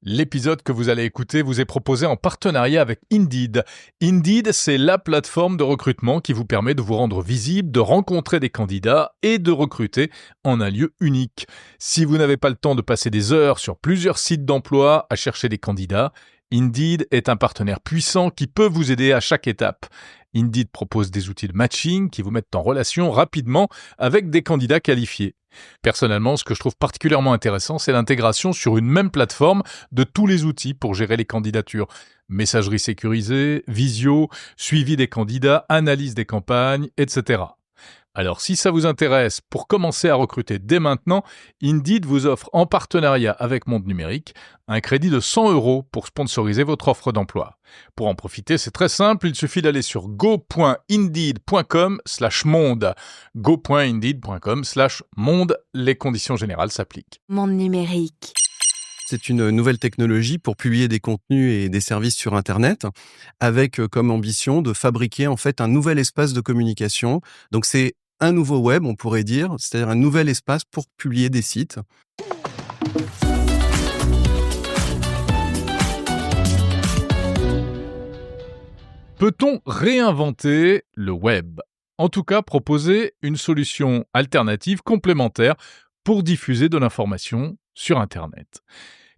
L'épisode que vous allez écouter vous est proposé en partenariat avec Indeed. Indeed, c'est la plateforme de recrutement qui vous permet de vous rendre visible, de rencontrer des candidats et de recruter en un lieu unique. Si vous n'avez pas le temps de passer des heures sur plusieurs sites d'emploi à chercher des candidats, Indeed est un partenaire puissant qui peut vous aider à chaque étape. Indeed propose des outils de matching qui vous mettent en relation rapidement avec des candidats qualifiés. Personnellement, ce que je trouve particulièrement intéressant, c'est l'intégration sur une même plateforme de tous les outils pour gérer les candidatures. Messagerie sécurisée, visio, suivi des candidats, analyse des campagnes, etc. Alors, si ça vous intéresse, pour commencer à recruter dès maintenant, Indeed vous offre en partenariat avec Monde Numérique un crédit de 100 € pour sponsoriser votre offre d'emploi. Pour en profiter, c'est très simple, il suffit d'aller sur go.indeed.com/monde. go.indeed.com/monde, les conditions générales s'appliquent. Monde Numérique. C'est une nouvelle technologie pour publier des contenus et des services sur Internet, avec comme ambition de fabriquer en fait un nouvel espace de communication. Donc c'est un nouveau web, on pourrait dire, c'est-à-dire un nouvel espace pour publier des sites. Peut-on réinventer le web ? En tout cas, proposer une solution alternative complémentaire pour diffuser de l'information sur Internet.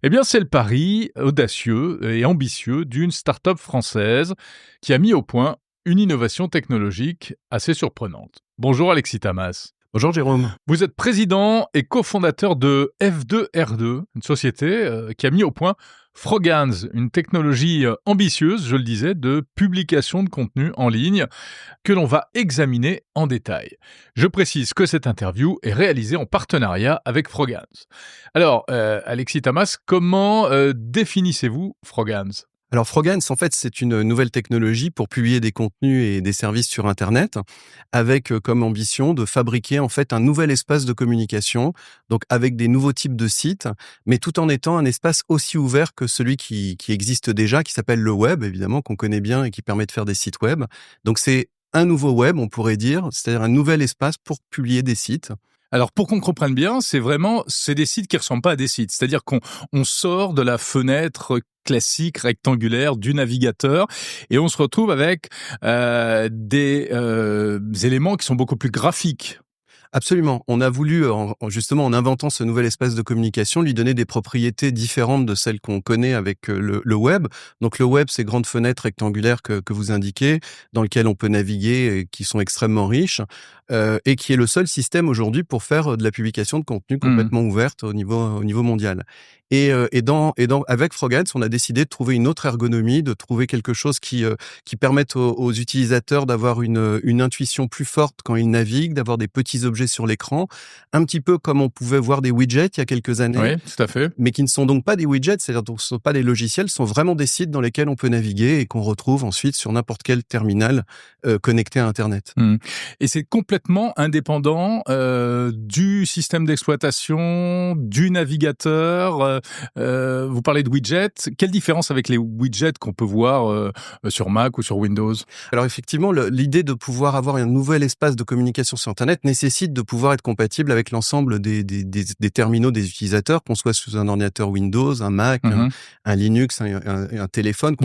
Eh bien, c'est le pari audacieux et ambitieux d'une start-up française qui a mis au point une innovation technologique assez surprenante. Bonjour Alexis Tamas. Bonjour Jérôme. Vous êtes président et cofondateur de F2R2, une société qui a mis au point Frogans, une technologie ambitieuse, je le disais, de publication de contenu en ligne que l'on va examiner en détail. Je précise que cette interview est réalisée en partenariat avec Frogans. Alors, Alexis Tamas, comment définissez-vous Frogans ? Alors Frogans, en fait, c'est une nouvelle technologie pour publier des contenus et des services sur Internet, avec comme ambition de fabriquer en fait un nouvel espace de communication, donc avec des nouveaux types de sites, mais tout en étant un espace aussi ouvert que celui qui existe déjà, qui s'appelle le web, évidemment, qu'on connaît bien et qui permet de faire des sites web. Donc c'est un nouveau web, on pourrait dire, c'est-à-dire un nouvel espace pour publier des sites. Alors, pour qu'on comprenne bien, c'est des sites qui ressemblent pas à des sites. C'est-à-dire qu'on sort de la fenêtre classique, rectangulaire du navigateur et on se retrouve avec des éléments qui sont beaucoup plus graphiques. Absolument. On a voulu, justement, en inventant ce nouvel espace de communication, lui donner des propriétés différentes de celles qu'on connaît avec le web. Donc le web, c'est grandes fenêtres rectangulaires que vous indiquez, dans lesquelles on peut naviguer et qui sont extrêmement riches, et qui est le seul système aujourd'hui pour faire de la publication de contenu complètement ouverte au niveau mondial. Avec Frogans, on a décidé de trouver une autre ergonomie, de trouver quelque chose qui permette aux utilisateurs d'avoir une intuition plus forte quand ils naviguent, d'avoir des petits objets sur l'écran, un petit peu comme on pouvait voir des widgets il y a quelques années. Oui, tout à fait. Mais qui ne sont donc pas des widgets, c'est-à-dire que ce ne sont pas des logiciels, ce sont vraiment des sites dans lesquels on peut naviguer et qu'on retrouve ensuite sur n'importe quel terminal connecté à Internet. Et c'est complètement indépendant du système d'exploitation, du navigateur. Vous parlez de widgets. Quelle différence avec les widgets qu'on peut voir sur Mac ou sur Windows ? Alors effectivement, l'idée de pouvoir avoir un nouvel espace de communication sur Internet nécessite de pouvoir être compatible avec l'ensemble des terminaux des utilisateurs, qu'on soit sous un ordinateur Windows, un Mac, un Linux, un téléphone.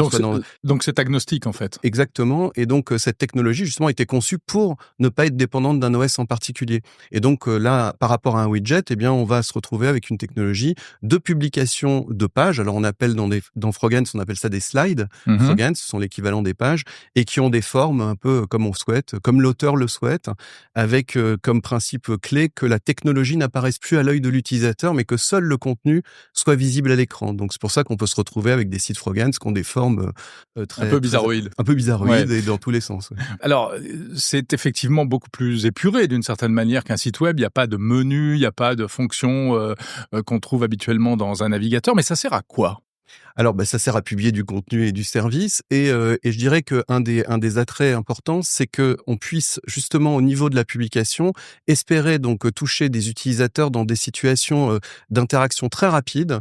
Donc c'est agnostique en fait. Exactement. Et donc cette technologie justement a été conçue pour ne pas être dépendante d'un OS en particulier. Et donc là, par rapport à un widget, eh bien on va se retrouver avec une technologie de publication de pages. Alors on appelle dans Frogans, on appelle ça des slides. Frogans, ce sont l'équivalent des pages et qui ont des formes un peu comme on souhaite, comme l'auteur le souhaite, avec comme principe clé que la technologie n'apparaisse plus à l'œil de l'utilisateur, mais que seul le contenu soit visible à l'écran. Donc c'est pour ça qu'on peut se retrouver avec des sites Frogans qui ont des formes un peu bizarroïdes. Et dans tous les sens. Ouais. Alors, c'est effectivement beaucoup plus épuré d'une certaine manière qu'un site web. Il n'y a pas de menu, il n'y a pas de fonction qu'on trouve habituellement dans un navigateur. Mais ça sert à quoi ? Alors, ça sert à publier du contenu et du service. Et je dirais qu'un des attraits importants, c'est que on puisse justement au niveau de la publication espérer donc toucher des utilisateurs dans des situations d'interaction très rapides.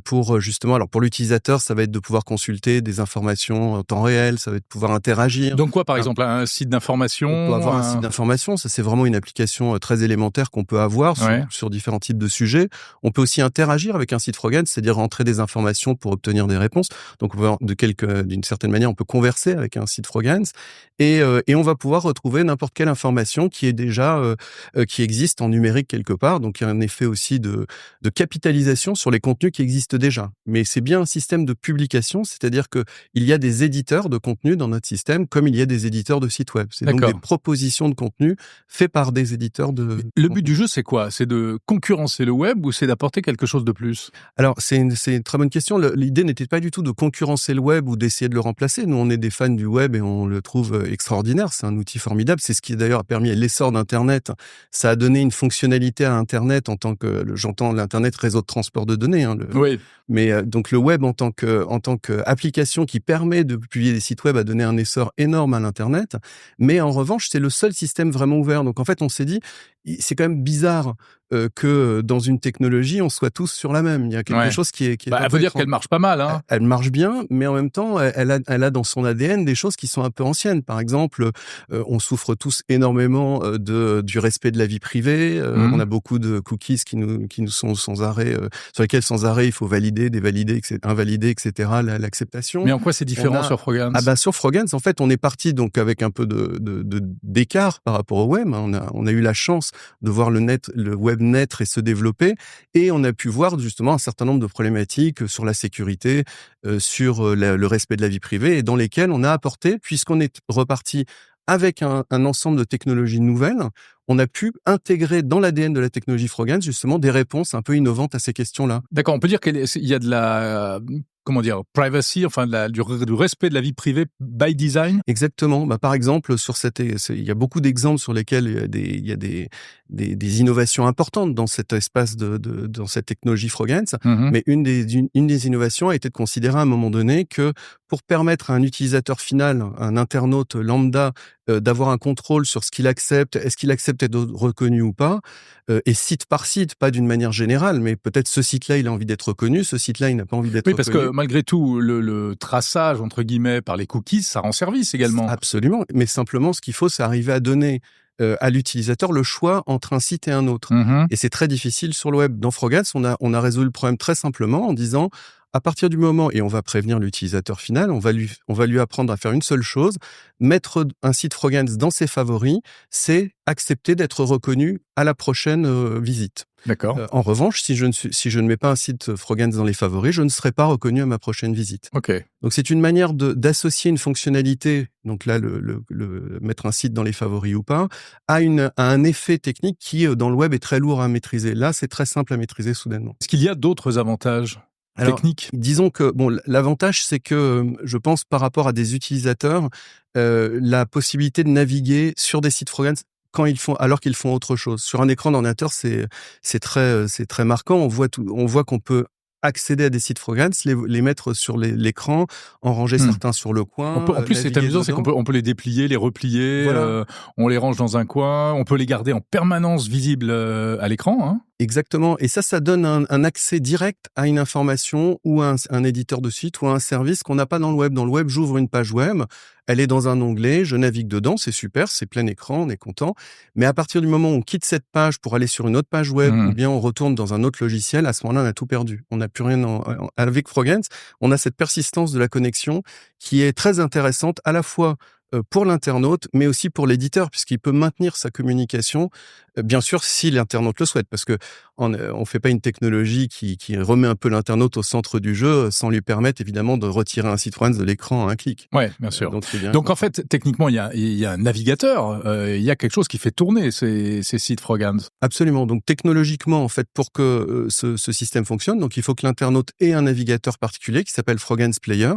pour justement, alors pour l'utilisateur, ça va être de pouvoir consulter des informations en temps réel, ça va être de pouvoir interagir. Donc quoi, par exemple, un site d'information? On peut avoir un site d'information, ça c'est vraiment une application très élémentaire qu'on peut avoir sur différents types de sujets. On peut aussi interagir avec un site Frogance, c'est-à-dire rentrer des informations pour obtenir des réponses. Donc d'une certaine manière, on peut converser avec un site Frogance et on va pouvoir retrouver n'importe quelle information qui est déjà qui existe en numérique quelque part. Donc il y a un effet aussi de capitalisation sur les contenus qui existent déjà. Mais c'est bien un système de publication, c'est-à-dire que il y a des éditeurs de contenu dans notre système, comme il y a des éditeurs de sites web. C'est donc des propositions de contenu faites par des éditeurs de. Le but du jeu, c'est quoi? C'est de concurrencer le web ou c'est d'apporter quelque chose de plus? Alors c'est une très bonne question. L'idée n'était pas du tout de concurrencer le web ou d'essayer de le remplacer. Nous, on est des fans du web et on le trouve extraordinaire. C'est un outil formidable. C'est ce qui d'ailleurs a permis l'essor d'Internet. Ça a donné une fonctionnalité à Internet en tant que, j'entends l'Internet réseau de transport de données. Oui. Mais donc le web en tant qu'application qui permet de publier des sites web a donné un essor énorme à l'Internet. Mais en revanche, c'est le seul système vraiment ouvert. Donc en fait, on s'est dit, c'est quand même bizarre que dans une technologie, on soit tous sur la même. Il y a quelque chose qui est elle veut dire qu'elle marche pas mal. Hein. Elle marche bien, mais en même temps, elle a dans son ADN des choses qui sont un peu anciennes. Par exemple, on souffre tous énormément du respect de la vie privée. On a beaucoup de cookies qui nous sont sans arrêt, sur lesquels sans arrêt il faut valider, dévalider, invalider, etc. l'acceptation. Mais en quoi c'est différent sur Frogance? Sur Frogance, en fait, on est parti donc avec un peu d'écart par rapport au web. On a eu la chance de voir le web naître et se développer, et on a pu voir justement un certain nombre de problématiques sur la sécurité, sur le respect de la vie privée, et dans lesquelles on a apporté, puisqu'on est reparti avec un ensemble de technologies nouvelles, on a pu intégrer dans l'ADN de la technologie Frogance justement des réponses un peu innovantes à ces questions-là. D'accord, on peut dire qu'il y a de la privacy, enfin du respect de la vie privée by design. Exactement. Par exemple, il y a beaucoup d'exemples sur lesquels il y a des innovations importantes dans cet espace dans cette technologie Frogance. Mais une des innovations a été de considérer à un moment donné que pour permettre à un utilisateur final, un internaute lambda, d'avoir un contrôle sur ce qu'il accepte, est-ce qu'il accepte d'être reconnu ou pas, et site par site, pas d'une manière générale, mais peut-être ce site-là, il a envie d'être reconnu, ce site-là, il n'a pas envie d'être reconnu. Oui, parce que malgré tout, le traçage, entre guillemets, par les cookies, ça rend service également. Absolument, mais simplement, ce qu'il faut, c'est arriver à donner à l'utilisateur le choix entre un site et un autre. Et c'est très difficile sur le web. Dans Frogance, on a résolu le problème très simplement en disant, à partir du moment, et on va prévenir l'utilisateur final, on va lui apprendre à faire une seule chose, mettre un site Frogance dans ses favoris, c'est accepter d'être reconnu à la prochaine visite. D'accord. En revanche, si je ne mets pas un site Frogance dans les favoris, je ne serai pas reconnu à ma prochaine visite. Ok. Donc c'est une manière d'associer une fonctionnalité, donc là le mettre un site dans les favoris ou pas, à un effet technique qui dans le web est très lourd à maîtriser. Là, c'est très simple à maîtriser soudainement. Est-ce qu'il y a d'autres avantages techniques? Disons que l'avantage, c'est que je pense par rapport à des utilisateurs, la possibilité de naviguer sur des sites Frogance alors qu'ils font autre chose. Sur un écran d'ordinateur, c'est très marquant. On voit qu'on peut accéder à des sites Frogance, les mettre sur l'écran, en ranger certains sur le coin. En plus, c'est amusant, c'est qu'on peut les déplier, les replier, voilà. On les range dans un coin, on peut les garder en permanence visibles à l'écran. Hein. Exactement. Et ça donne un accès direct à une information ou un éditeur de site ou à un service qu'on n'a pas dans le web. Dans le web, j'ouvre une page web, elle est dans un onglet, je navigue dedans, c'est super, c'est plein écran, on est content. Mais à partir du moment où on quitte cette page pour aller sur une autre page web ou bien on retourne dans un autre logiciel, à ce moment-là, on a tout perdu. On n'a plus rien avec Frogance, on a cette persistance de la connexion qui est très intéressante à la fois pour l'internaute, mais aussi pour l'éditeur, puisqu'il peut maintenir sa communication, bien sûr, si l'internaute le souhaite, parce que on fait pas une technologie qui remet un peu l'internaute au centre du jeu, sans lui permettre, évidemment, de retirer un site Frogance de l'écran à un clic. Ouais, bien sûr. Donc en fait, techniquement, il y a un navigateur, il y a quelque chose qui fait tourner ces sites Frogance. Absolument. Donc technologiquement, en fait, pour que ce système fonctionne, donc il faut que l'internaute ait un navigateur particulier qui s'appelle Frogance Player.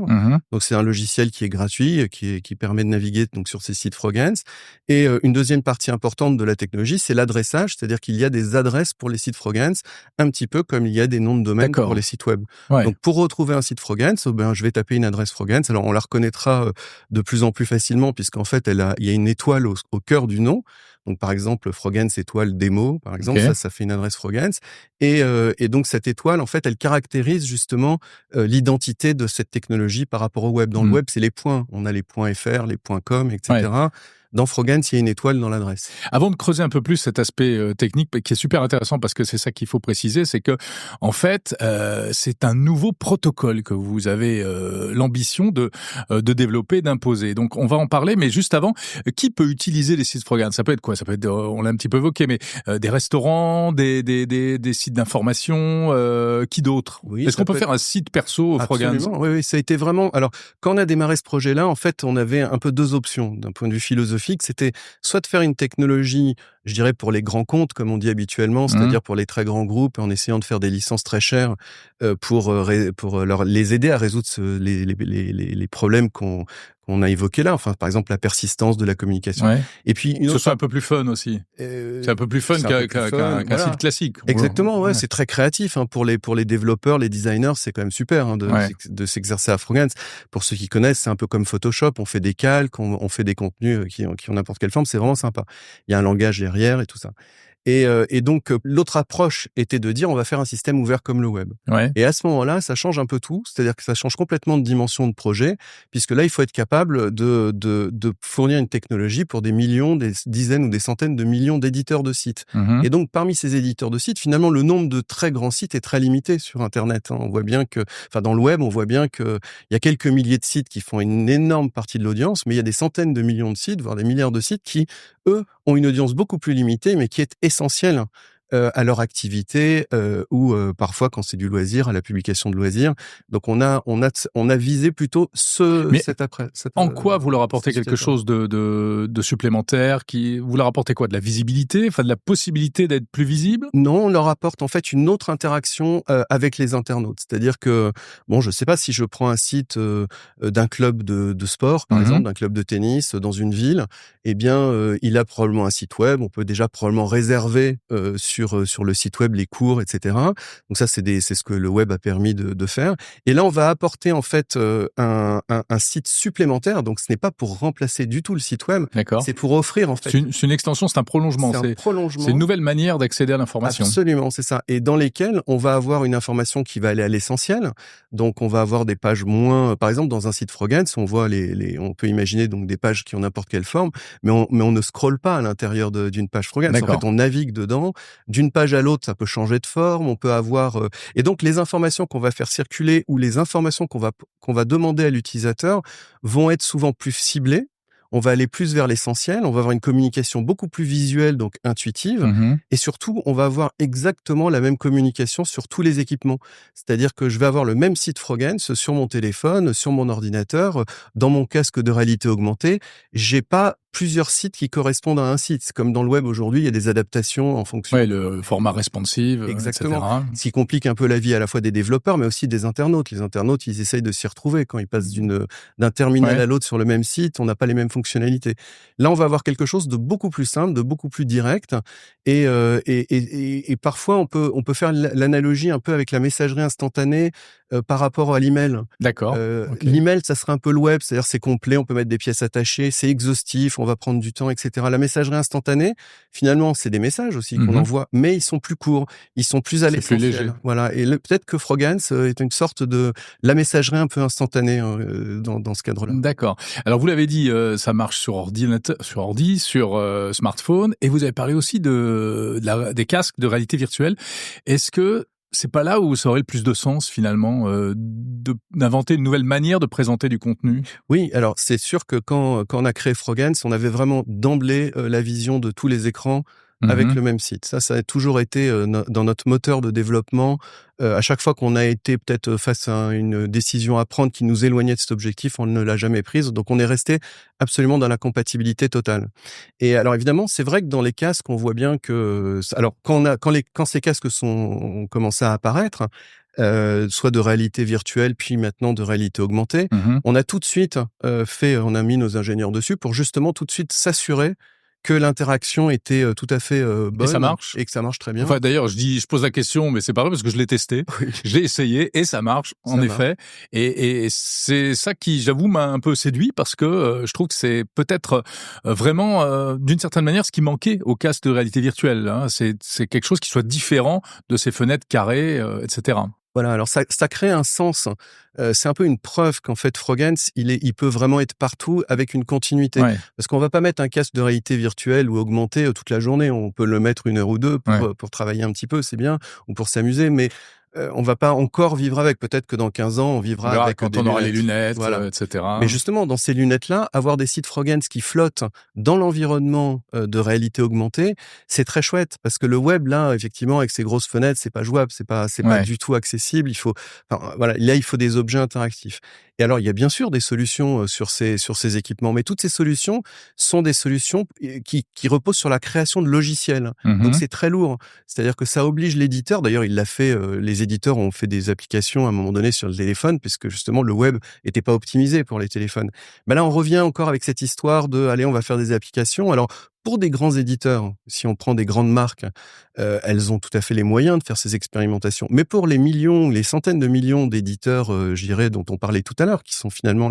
Donc c'est un logiciel qui est gratuit, qui permet de naviguer donc sur ces sites Frogance. Et une deuxième partie importante de la technologie, c'est l'adressage, c'est-à-dire qu'il y a des adresses pour les sites Frogance, un petit peu comme il y a des noms de domaine pour les sites web. Ouais. Donc pour retrouver un site Frogance, je vais taper une adresse Frogance. Alors on la reconnaîtra de plus en plus facilement puisqu'en fait il y a une étoile au cœur du nom. Donc par exemple, Frogance étoile démo, par exemple, ça fait une adresse Frogance. Et donc cette étoile, en fait, elle caractérise justement l'identité de cette technologie par rapport au web. Dans le web, c'est les points. On a les points .fr, les points .com, etc. Ouais. Dans Frogance, il y a une étoile dans l'adresse. Avant de creuser un peu plus cet aspect technique, qui est super intéressant parce que c'est ça qu'il faut préciser, c'est que en fait, c'est un nouveau protocole que vous avez l'ambition de développer, d'imposer. Donc, on va en parler, mais juste avant, qui peut utiliser les sites Frogance ? Ça peut être quoi ? Ça peut être, on l'a un petit peu évoqué, mais des restaurants, des sites d'information, qui d'autre ? Oui, est-ce qu'on peut faire un site perso Frogance ? Absolument, oui, ça a été vraiment... Alors, quand on a démarré ce projet-là, en fait, on avait un peu deux options d'un point de vue philosophique. C'était soit de faire une technologie, je dirais, pour les grands comptes, comme on dit habituellement, c'est-à-dire pour les très grands groupes, en essayant de faire des licences très chères pour les aider à résoudre les problèmes qu'on a évoqués là. Enfin, par exemple, la persistance de la communication. Ouais. Et puis une autre... Ce soit un peu plus fun aussi. C'est un peu plus fun qu'un site classique. Exactement, ouais. C'est très créatif hein, pour les développeurs, les designers, c'est quand même super hein, de s'exercer à Frogance. Pour ceux qui connaissent, c'est un peu comme Photoshop. On fait des calques, on fait des contenus qui ont n'importe quelle forme. C'est vraiment sympa. Il y a un langage derrière et tout ça. Et donc, l'autre approche était de dire on va faire un système ouvert comme le web. Ouais. Et à ce moment-là, ça change un peu tout, c'est-à-dire que ça change complètement de dimension de projet, puisque là, il faut être capable de fournir une technologie pour des millions, des dizaines ou des centaines de millions d'éditeurs de sites. Et donc, parmi ces éditeurs de sites, finalement, le nombre de très grands sites est très limité sur Internet. On voit bien que, enfin, dans le web, on voit bien que il y a quelques milliers de sites qui font une énorme partie de l'audience, mais il y a des centaines de millions de sites, voire des milliards de sites qui, eux, ont une audience beaucoup plus limitée, mais qui est essentielle à leur activité ou parfois quand c'est du loisir à la publication de loisirs. Donc on a visé plutôt cet après. En quoi vous leur apportez quelque chose de supplémentaire vous leur apportez quoi ? De la visibilité, enfin de la possibilité d'être plus visible ? Non, on leur apporte en fait une autre interaction avec les internautes. C'est-à-dire que bon, je sais pas si je prends un site d'un club de sport par exemple, d'un club de tennis dans une ville, eh bien il a probablement un site web. On peut déjà probablement réserver sur le site web les cours, etc. Donc ça, c'est ce que le web a permis de faire. Et là, on va apporter en fait un site supplémentaire. Donc ce n'est pas pour remplacer du tout le site web. D'accord. C'est pour offrir en fait. C'est une extension, c'est un prolongement. C'est une nouvelle manière d'accéder à l'information. Absolument, c'est ça. Et dans lesquelles on va avoir une information qui va aller à l'essentiel. Donc on va avoir des pages moins. Par exemple, dans un site Frogance, on voit on peut imaginer donc des pages qui ont n'importe quelle forme, mais on ne scrolle pas à l'intérieur d'une page Frogance. En fait, on navigue dedans. D'une page à l'autre, ça peut changer de forme. On peut avoir et donc les informations qu'on va faire circuler ou les informations qu'on va demander à l'utilisateur vont être souvent plus ciblées. On va aller plus vers l'essentiel. On va avoir une communication beaucoup plus visuelle, donc intuitive. Et surtout, on va avoir exactement la même communication sur tous les équipements. C'est-à-dire que je vais avoir le même site Frogance sur mon téléphone, sur mon ordinateur, dans mon casque de réalité augmentée. J'ai pas plusieurs sites qui correspondent à un site. Comme dans le web aujourd'hui, il y a des adaptations en fonction. Ouais, le format responsive, exactement. etc. Ce qui complique un peu la vie à la fois des développeurs, mais aussi des internautes. Les internautes, ils essayent de s'y retrouver quand ils passent d'un terminal à l'autre sur le même site. On n'a pas les mêmes fonctionnalités. Là, on va avoir quelque chose de beaucoup plus simple, de beaucoup plus direct. Et parfois, on peut faire l'analogie un peu avec la messagerie instantanée par rapport à l'email. D'accord. L'email, ça serait un peu le web, c'est-à-dire c'est complet, on peut mettre des pièces attachées, c'est exhaustif, on va prendre du temps, etc. La messagerie instantanée, finalement, c'est des messages aussi qu'on envoie, mais ils sont plus courts, ils sont plus à l'essentiel. C'est plus léger. Voilà. Et peut-être que Frogance est une sorte de la messagerie un peu instantanée dans ce cadre-là. D'accord. Alors vous l'avez dit, ça marche sur ordi, sur smartphone, et vous avez parlé aussi des casques de réalité virtuelle. Est-ce que c'est pas là où ça aurait le plus de sens finalement d'inventer une nouvelle manière de présenter du contenu ? Oui, alors c'est sûr que quand on a créé Frogance, on avait vraiment d'emblée la vision de tous les écrans avec le même site. Ça a toujours été dans notre moteur de développement. À chaque fois qu'on a été peut-être face à une décision à prendre qui nous éloignait de cet objectif, on ne l'a jamais prise. Donc on est resté absolument dans la compatibilité totale. Et alors évidemment, c'est vrai que dans les casques, on voit bien que alors quand ces casques ont commencé à apparaître, soit de réalité virtuelle, puis maintenant de réalité augmentée, on a tout de suite on a mis nos ingénieurs dessus pour justement tout de suite s'assurer que l'interaction était tout à fait bonne. Et ça marche. Et que ça marche très bien. Enfin, d'ailleurs, je pose la question, mais c'est pas vrai parce que je l'ai testé. Oui. J'ai essayé et ça marche, en effet. Et c'est ça qui, j'avoue, m'a un peu séduit parce que je trouve que c'est peut-être vraiment, d'une certaine manière, ce qui manquait au casque de réalité virtuelle. Hein. C'est quelque chose qui soit différent de ces fenêtres carrées, etc. Voilà, alors ça crée un sens. C'est un peu une preuve qu'en fait Frogance, il peut vraiment être partout avec une continuité. Ouais. Parce qu'on va pas mettre un casque de réalité virtuelle ou augmentée toute la journée. On peut le mettre 1 heure ou 2 pour travailler un petit peu, c'est bien, ou pour s'amuser, mais on va pas encore vivre avec. Peut-être que dans 15 ans, on vivra avec quand des on aura les lunettes. lunettes, Voilà. etc. Mais justement, dans ces lunettes-là, avoir des sites Frogance qui flottent dans l'environnement de réalité augmentée, c'est très chouette parce que le web, là, effectivement, avec ses grosses fenêtres, c'est pas jouable, c'est pas du tout accessible. Là, il faut des objets interactifs. Et alors, il y a bien sûr des solutions sur ces équipements, mais toutes ces solutions sont des solutions qui reposent sur la création de logiciels. Donc, c'est très lourd. C'est-à-dire que ça oblige l'éditeur. D'ailleurs, il l'a fait. Les éditeurs ont fait des applications à un moment donné sur le téléphone, puisque justement le web était pas optimisé pour les téléphones. Mais là, on revient encore avec cette histoire de, allez, on va faire des applications. Alors, pour des grands éditeurs, si on prend des grandes marques, elles ont tout à fait les moyens de faire ces expérimentations. Mais pour les millions, les centaines de millions d'éditeurs, je dirais, dont on parlait tout à l'heure, qui sont finalement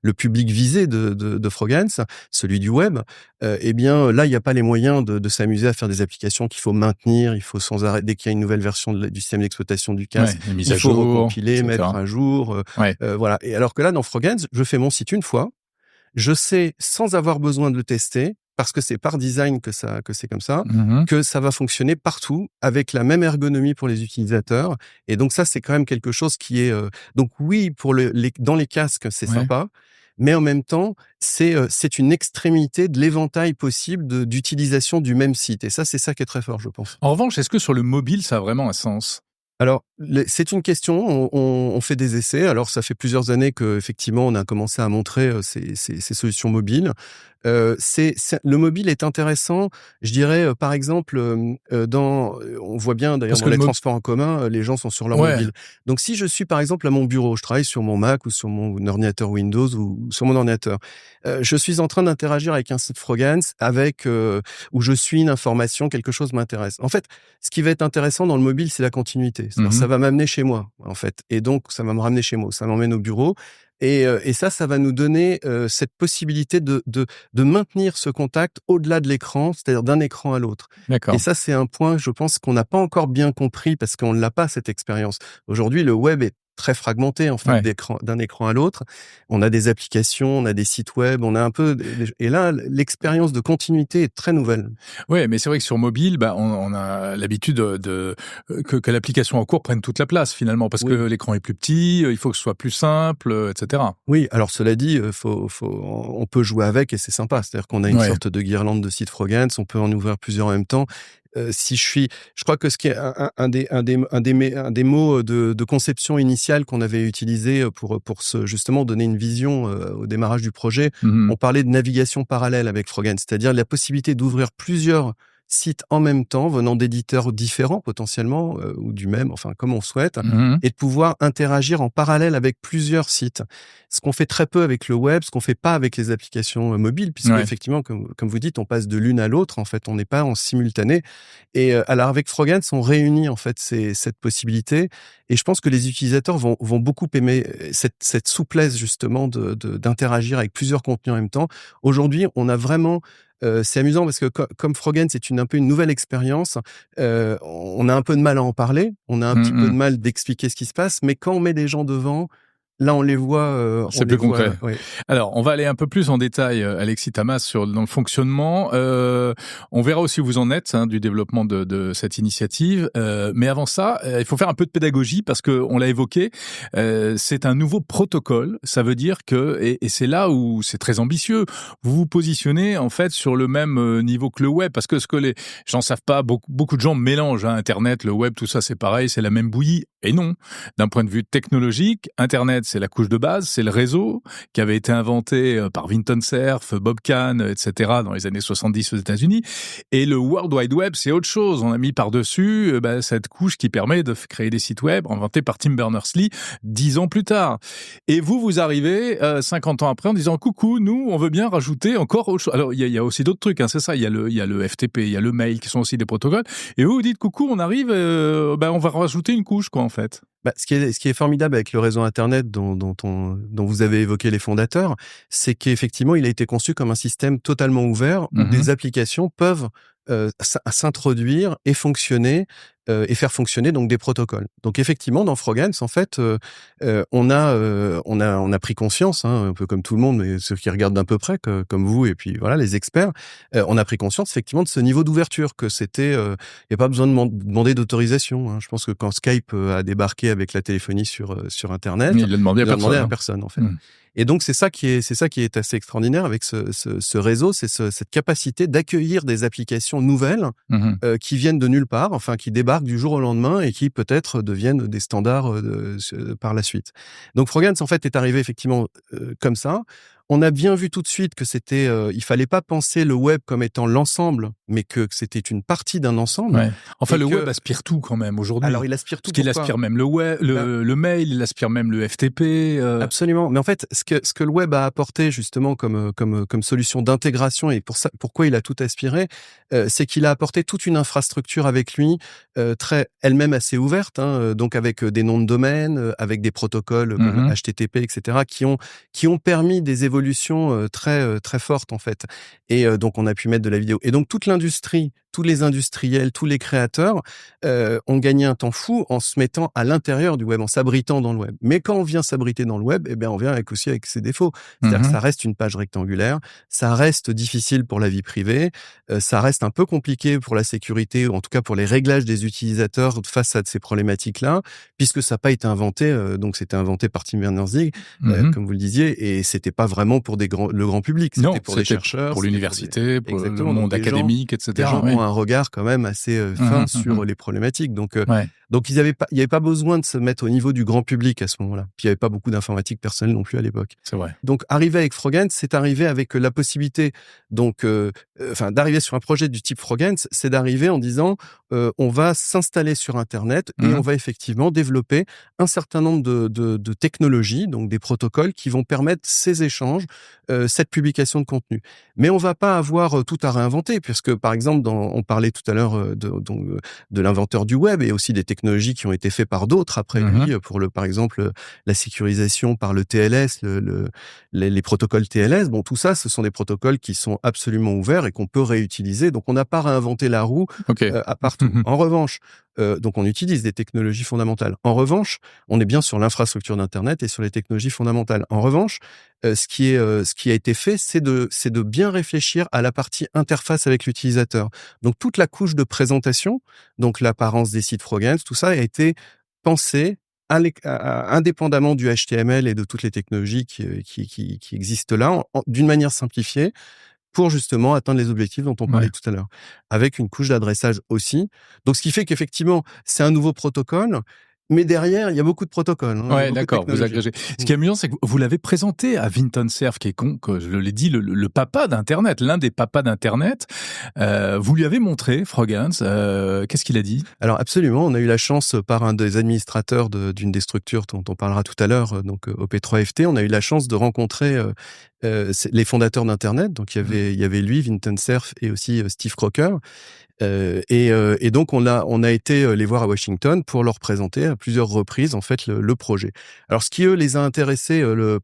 le public visé de Frogance, celui du web, eh bien, là, il n'y a pas les moyens de s'amuser à faire des applications qu'il faut maintenir. Il faut sans arrêt, dès qu'il y a une nouvelle version du système d'exploitation du casque, il faut recompiler, etc. mettre à jour. Voilà. Et alors que là, dans Frogance, je fais mon site une fois. Je sais, sans avoir besoin de le tester, parce que c'est par design que c'est comme ça, que ça va fonctionner partout avec la même ergonomie pour les utilisateurs. Et donc ça, c'est quand même quelque chose qui est donc oui, pour dans les casques, c'est sympa, mais en même temps, c'est une extrémité de l'éventail possible d'utilisation du même site. Et ça, c'est ça qui est très fort, je pense. En revanche, est-ce que sur le mobile, ça a vraiment un sens ? Alors, c'est une question. On fait des essais. Alors, ça fait plusieurs années que effectivement, on a commencé à montrer ces solutions mobiles. Le mobile est intéressant, je dirais, par exemple, on voit bien d'ailleurs dans les transports en commun, les gens sont sur leur mobile. Donc, si je suis par exemple à mon bureau, je travaille sur mon Mac ou sur mon ordinateur Windows ou sur mon ordinateur, je suis en train d'interagir avec un site Frogance où je suis une information, quelque chose m'intéresse. En fait, ce qui va être intéressant dans le mobile, c'est la continuité. C'est-à-dire, ça va m'amener chez moi, en fait. Et donc, ça va me ramener chez moi. Ça m'emmène au bureau. Et ça va nous donner cette possibilité de maintenir ce contact au-delà de l'écran, c'est-à-dire d'un écran à l'autre. D'accord. Et ça, c'est un point, je pense, qu'on n'a pas encore bien compris parce qu'on ne l'a pas, cette expérience. Aujourd'hui, le web est très fragmenté, en fait, d'un écran à l'autre. On a des applications, on a des sites web, on a un peu... Et là, l'expérience de continuité est très nouvelle. Oui, mais c'est vrai que sur mobile, on a l'habitude que l'application en cours prenne toute la place, finalement, parce que l'écran est plus petit, il faut que ce soit plus simple, etc. Oui, alors cela dit, on peut jouer avec et c'est sympa. C'est-à-dire qu'on a une sorte de guirlande de sites Frogance, on peut en ouvrir plusieurs en même temps. Je crois que ce qui est un des mots de conception initiale qu'on avait utilisé pour justement donner une vision au démarrage du projet, on parlait de navigation parallèle avec Frogance, c'est-à-dire la possibilité d'ouvrir plusieurs sites en même temps, venant d'éditeurs différents potentiellement, ou du même, enfin comme on souhaite, et de pouvoir interagir en parallèle avec plusieurs sites. Ce qu'on fait très peu avec le web, ce qu'on fait pas avec les applications mobiles, puisque effectivement, comme vous dites, on passe de l'une à l'autre, en fait, on n'est pas en simultané. Et alors avec Frogance, on réunit en fait cette possibilité, et je pense que les utilisateurs vont beaucoup aimer cette souplesse justement d'interagir avec plusieurs contenus en même temps. Aujourd'hui, on a vraiment c'est amusant parce que comme Frogance c'est un peu une nouvelle expérience, on a un peu de mal à en parler, on a un petit peu de mal d'expliquer ce qui se passe, mais quand on met des gens devant, là on les voit. C'est plus concret. Alors, on va aller un peu plus en détail, Alexis Tamas, dans le fonctionnement. On verra aussi où vous en êtes du développement de cette initiative. Mais avant ça, il faut faire un peu de pédagogie parce que on l'a évoqué. C'est un nouveau protocole. Ça veut dire que, et c'est là où c'est très ambitieux, vous vous positionnez en fait sur le même niveau que le web, parce que ce que les gens savent pas, beaucoup de gens mélangent Internet, le web, tout ça, c'est pareil, c'est la même bouillie. Et non, d'un point de vue technologique, Internet, c'est la couche de base, c'est le réseau qui avait été inventé par Vinton Cerf, Bob Kahn, etc. dans les années 70 aux États-Unis. Et le World Wide Web, c'est autre chose. On a mis par-dessus cette couche qui permet de créer des sites web inventés par Tim Berners-Lee 10 ans plus tard. Et vous arrivez 50 ans après en disant coucou, nous, on veut bien rajouter encore autre chose. Alors, il y a aussi d'autres trucs, hein, c'est ça. Il y a le FTP, il y a le mail qui sont aussi des protocoles. Et vous dites coucou, on arrive, on va rajouter une couche, quoi, en fait. Ce qui est formidable avec le réseau Internet dont vous avez évoqué les fondateurs, c'est qu'effectivement, il a été conçu comme un système totalement ouvert où des applications peuvent s'introduire et fonctionner et faire fonctionner donc des protocoles. Donc effectivement, dans Frogance, en fait, on a pris conscience, hein, un peu comme tout le monde, mais ceux qui regardent d'un peu près, comme vous et puis voilà les experts, on a pris conscience effectivement de ce niveau d'ouverture, que c'était, il n'y a pas besoin de demander d'autorisation. Hein. Je pense que quand Skype a débarqué avec la téléphonie sur Internet, il l'a demandé à personne en fait. Et donc c'est ça qui est assez extraordinaire avec ce réseau, c'est cette capacité d'accueillir des applications nouvelles qui viennent de nulle part, enfin qui débarquent du jour au lendemain et qui peut-être deviennent des standards par la suite. Donc Frogance en fait est arrivé effectivement comme ça. On a bien vu tout de suite que c'était, il fallait pas penser le web comme étant l'ensemble, mais que c'était une partie d'un ensemble. Ouais. Enfin, le web aspire tout quand même aujourd'hui. Alors, il aspire tout. Parce qu'il aspire même le web, le mail, il aspire même le FTP. Absolument. Mais en fait, ce que le web a apporté justement comme solution d'intégration et pourquoi il a tout aspiré, c'est qu'il a apporté toute une infrastructure avec lui, elle-même assez ouverte, hein, donc avec des noms de domaine, avec des protocoles comme HTTP, etc., qui ont permis des évolutions très très fortes en fait. Et donc on a pu mettre de la vidéo. Et donc toute l'industrie, tous les industriels, tous les créateurs ont gagné un temps fou en se mettant à l'intérieur du web, en s'abritant dans le web. Mais quand on vient s'abriter dans le web, on vient avec ses défauts. C'est-à-dire que ça reste une page rectangulaire, ça reste difficile pour la vie privée, ça reste un peu compliqué pour la sécurité, ou en tout cas pour les réglages des utilisateurs face à ces problématiques-là, puisque ça n'a pas été inventé, donc c'était inventé par Tim Berners-Lee, comme vous le disiez, et c'était pas vraiment pour le grand public, c'était pour des chercheurs, pour l'université, pour le monde académique, etc. Des gens ont un regard quand même assez fin sur les problématiques. Donc il y avait pas besoin de se mettre au niveau du grand public à ce moment-là. Puis il y avait pas beaucoup d'informatique personnelle non plus à l'époque. C'est vrai. Donc arriver avec Frogance, c'est arriver avec la possibilité d'arriver sur un projet du type Frogance, c'est d'arriver en disant on va s'installer sur Internet et on va effectivement développer un certain nombre de technologies, donc des protocoles qui vont permettre ces échanges, cette publication de contenu. Mais on va pas avoir tout à réinventer, puisque par exemple, on parlait tout à l'heure de l'inventeur du web et aussi des technologies qui ont été faites par d'autres après lui, pour par exemple la sécurisation par le TLS, les protocoles TLS. Bon, tout ça, ce sont des protocoles qui sont absolument ouverts et qu'on peut réutiliser. Donc on n'a pas réinventé la roue à partout. En revanche, donc on utilise des technologies fondamentales. En revanche, on est bien sur l'infrastructure d'Internet et sur les technologies fondamentales. En revanche, ce qui a été fait, c'est de bien réfléchir à la partie interface avec l'utilisateur. Donc toute la couche de présentation, donc l'apparence des sites Frogance, tout ça a été pensé indépendamment du HTML et de toutes les technologies qui existent là, d'une manière simplifiée, pour justement atteindre les objectifs dont on parlait tout à l'heure, avec une couche d'adressage aussi. Donc, ce qui fait qu'effectivement, c'est un nouveau protocole, mais derrière, il y a beaucoup de protocoles. Hein, ouais, d'accord, vous agrégez. Ce qui est amusant, c'est que vous l'avez présenté à Vinton Cerf, qui est, je l'ai dit, le papa d'Internet, l'un des papas d'Internet. Vous lui avez montré Frogance. Qu'est-ce qu'il a dit? Alors, absolument. On a eu la chance, par un des administrateurs d'une des structures dont on parlera tout à l'heure, donc OP3FT, on a eu la chance de rencontrer les fondateurs d'Internet. Donc, il y avait lui, Vinton Cerf, et aussi Steve Crocker. Et donc on a été les voir à Washington pour leur présenter à plusieurs reprises en fait le projet. Alors ce qui les a intéressés de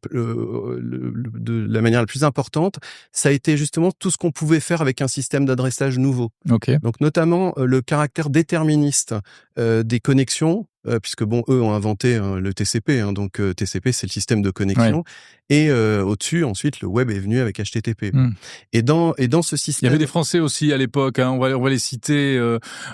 la manière la plus importante, ça a été justement tout ce qu'on pouvait faire avec un système d'adressage nouveau. Okay. Donc notamment le caractère déterministe des connexions. Puisque eux ont inventé le TCP, hein, donc TCP c'est le système de connexion, Et au-dessus, ensuite, le web est venu avec HTTP. Et dans ce système... Il y avait des Français aussi à l'époque, hein, on va les citer,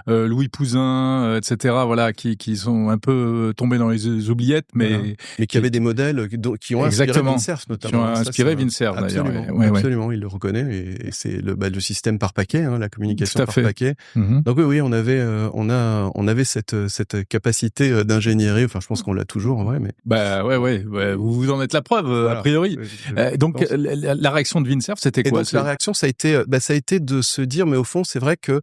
Louis Pouzin, etc., voilà, qui sont un peu tombés dans les oubliettes, mais qui avaient des modèles qui ont inspiré Windsurf, notamment. Qui ont inspiré Windsurf, d'ailleurs. Absolument, il le reconnaît, et c'est le système par paquet, hein, la communication par paquet. Donc oui, on avait cette capacité d'ingénierie. Enfin, je pense qu'on l'a toujours, en vrai, mais... vous en êtes la preuve, a priori. Donc, la réaction de Windsurf, c'était quoi? Donc, la réaction, ça a été de se dire, mais au fond, c'est vrai que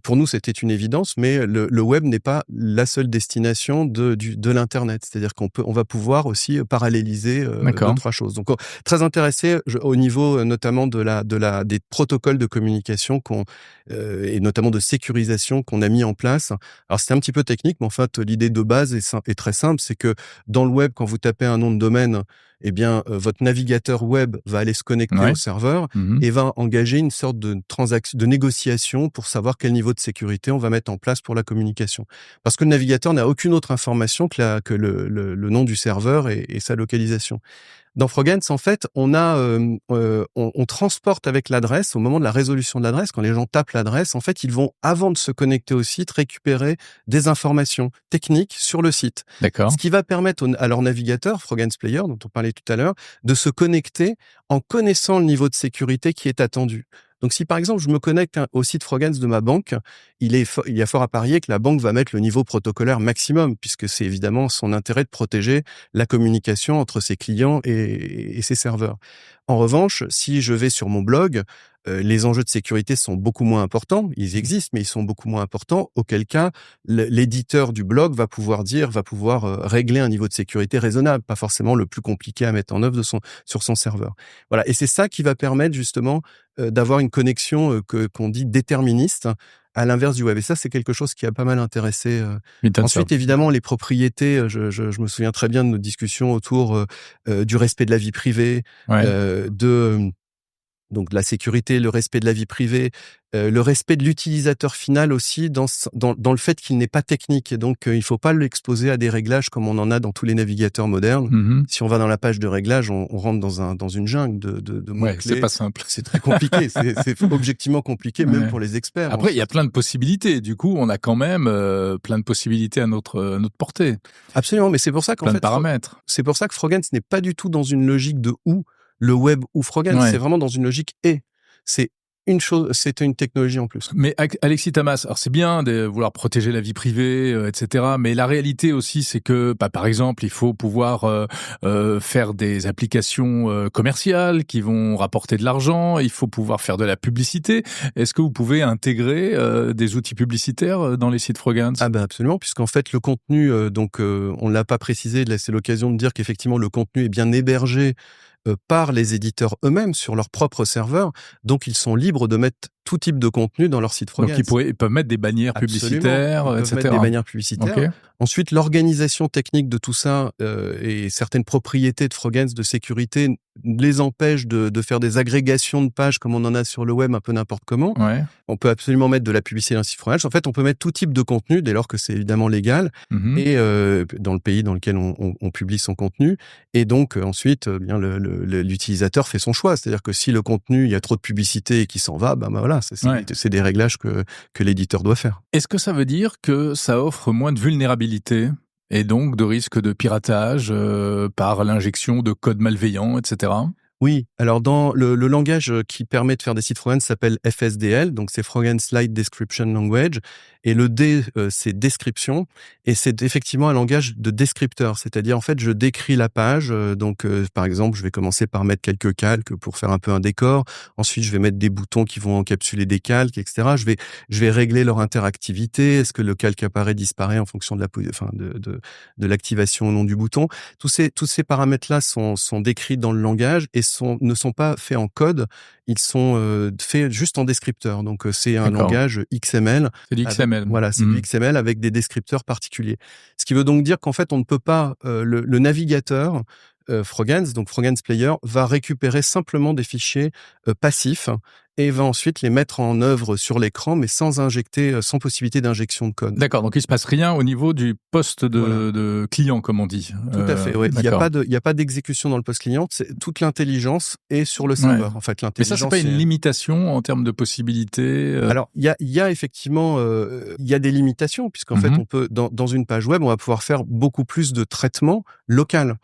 pour nous, c'était une évidence, mais le web n'est pas la seule destination de l'internet. C'est-à-dire on va pouvoir aussi paralléliser deux, trois choses. Donc, très intéressé au niveau notamment des protocoles de communication et notamment de sécurisation qu'on a mis en place. Alors, c'était un petit peu technique, mais en fait, l'idée de base est très simple. C'est que dans le web, quand vous tapez un nom de domaine, eh bien, votre navigateur web va aller se connecter au serveur et va engager une sorte de négociation pour savoir quel niveau de sécurité on va mettre en place pour la communication. Parce que le navigateur n'a aucune autre information que le nom du serveur et sa localisation. Dans Frogance, en fait, on transporte avec l'adresse, au moment de la résolution de l'adresse, quand les gens tapent l'adresse, en fait, ils vont, avant de se connecter au site, récupérer des informations techniques sur le site. D'accord. Ce qui va permettre à leur navigateur, Frogance Player, dont on parlait tout à l'heure, de se connecter en connaissant le niveau de sécurité qui est attendu. Donc, si par exemple, je me connecte au site Frogance de ma banque, il y a fort à parier que la banque va mettre le niveau protocolaire maximum, puisque c'est évidemment son intérêt de protéger la communication entre ses clients et ses serveurs. En revanche, si je vais sur mon blog, les enjeux de sécurité sont beaucoup moins importants. Ils existent, mais ils sont beaucoup moins importants. Auquel cas, l'éditeur du blog va pouvoir régler un niveau de sécurité raisonnable, pas forcément le plus compliqué à mettre en œuvre sur son serveur. Voilà. Et c'est ça qui va permettre justement d'avoir une connexion qu'on dit déterministe, à l'inverse du web. Et ça, c'est quelque chose qui a pas mal intéressé. Ensuite, évidemment, les propriétés. Je me souviens très bien de nos discussions autour du respect de la vie privée, donc de la sécurité, le respect de la vie privée, le respect de l'utilisateur final aussi dans le fait qu'il n'est pas technique. Et donc, il faut pas l'exposer à des réglages comme on en a dans tous les navigateurs modernes. Si on va dans la page de réglage, on rentre dans une jungle de mots-clés. C'est pas simple. C'est très compliqué. C'est objectivement compliqué, même pour les experts. Après, il y a plein de possibilités. Du coup, on a quand même plein de possibilités à notre portée. Absolument, mais c'est pour ça qu'en fait... Plein de paramètres. C'est pour ça que Frogance n'est pas du tout dans une logique de le web ou Frogance, c'est vraiment dans une logique c'est une chose, c'était une technologie en plus. Mais Alexis Tamas, alors c'est bien de vouloir protéger la vie privée, etc. Mais la réalité aussi, c'est que, par exemple, il faut pouvoir faire des applications commerciales qui vont rapporter de l'argent. Il faut pouvoir faire de la publicité. Est-ce que vous pouvez intégrer des outils publicitaires dans les sites Frogance? Ah ben absolument, puisqu'en fait le contenu, on l'a pas précisé, là c'est l'occasion de dire qu'effectivement le contenu est bien hébergé par les éditeurs eux-mêmes sur leur propre serveur, donc ils sont libres de mettre tout type de contenu dans leur site Frogance. Donc ils peuvent mettre des bannières publicitaires, ils peuvent mettre des bannières publicitaires. Okay. Ensuite, l'organisation technique de tout ça et certaines propriétés de Frogance de sécurité les empêchent de faire des agrégations de pages comme on en a sur le web un peu n'importe comment. Ouais. On peut absolument mettre de la publicité dans le site Frogance. En fait, on peut mettre tout type de contenu dès lors que c'est évidemment légal et dans le pays dans lequel on publie son contenu. Et donc ensuite, bien l'utilisateur fait son choix. C'est-à-dire que si le contenu, il y a trop de publicité et qu'il s'en va, voilà, c'est des réglages que l'éditeur doit faire. Est-ce que ça veut dire que ça offre moins de vulnérabilité et donc de risque de piratage par l'injection de codes malveillants, etc. Oui, alors dans le langage qui permet de faire des sites Frogance s'appelle FSDL, donc c'est Frogance Light Description Language, et le D c'est description, et c'est effectivement un langage de descripteur, c'est-à-dire en fait je décris la page, par exemple je vais commencer par mettre quelques calques pour faire un peu un décor, ensuite je vais mettre des boutons qui vont encapsuler des calques, etc. Je vais régler leur interactivité, est-ce que le calque apparaît, disparaît en fonction de l'activation ou non du bouton. Tous ces paramètres-là sont décrits dans le langage et ne sont pas faits en code, ils sont faits juste en descripteur. Donc c'est un langage XML. C'est du XML. Voilà, c'est du XML avec des descripteurs particuliers. Ce qui veut donc dire qu'en fait, on ne peut pas, le navigateur Frogance, donc Frogance Player, va récupérer simplement des fichiers passifs et va ensuite les mettre en œuvre sur l'écran, mais sans possibilité d'injection de code. D'accord, donc il se passe rien au niveau du poste de client, comme on dit. Tout à fait, ouais. Il n'y a pas d'exécution dans le poste client. Toute l'intelligence est sur le serveur. En fait, mais ça, c'est pas une limitation en termes de possibilités. Alors, il y a effectivement, il y a des limitations puisqu'en fait, on peut dans une page web, on va pouvoir faire beaucoup plus de traitement local.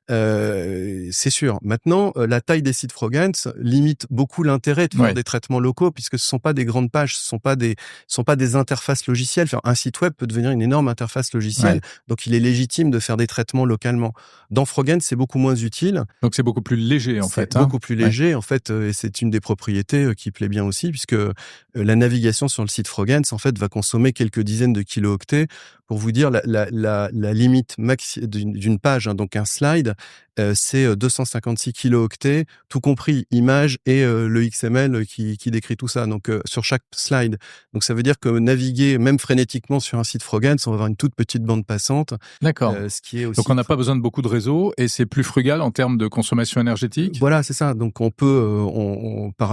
C'est sûr. Maintenant, la taille des sites Frogance limite beaucoup l'intérêt de faire des traitements locaux puisque ce sont pas des grandes pages, ce sont pas des interfaces logicielles. Enfin, un site web peut devenir une énorme interface logicielle, donc il est légitime de faire des traitements localement. Dans Frogance, c'est beaucoup moins utile. Donc c'est beaucoup plus léger en fait. C'est beaucoup plus léger en fait, et c'est une des propriétés qui plaît bien aussi puisque la navigation sur le site Frogance en fait va consommer quelques dizaines de kilooctets. Pour vous dire, la limite maxi d'une page, donc un slide, c'est 256 kilooctets, tout compris images et le XML qui décrit tout ça. Donc sur chaque slide. Donc ça veut dire que naviguer même frénétiquement sur un site Frogance, on va avoir une toute petite bande passante. D'accord. Ce qui est aussi donc on n'a pas besoin de beaucoup de réseau et c'est plus frugal en termes de consommation énergétique. Voilà, c'est ça. Donc on peut, par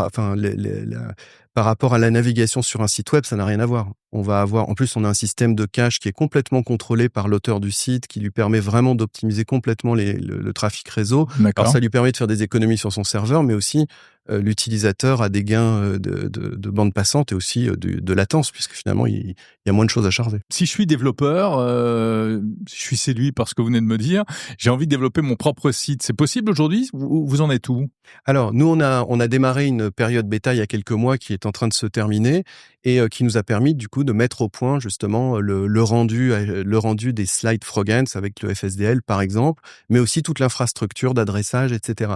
rapport à la navigation sur un site web, ça n'a rien à voir. On va avoir, en plus, on a un système de cache qui est complètement contrôlé par l'auteur du site, qui lui permet vraiment d'optimiser complètement le trafic réseau. Alors ça lui permet de faire des économies sur son serveur, mais aussi l'utilisateur a des gains de bande passante et aussi de latence, puisque finalement il y a moins de choses à charger. Si je suis développeur, je suis séduit par ce que vous venez de me dire, j'ai envie de développer mon propre site. C'est possible aujourd'hui ? Vous en êtes où ? Alors nous on a démarré une période bêta il y a quelques mois qui est en train de se terminer et qui nous a permis du coup de mettre au point justement le rendu des slides Frogance avec le FSDL par exemple, mais aussi toute l'infrastructure d'adressage, etc.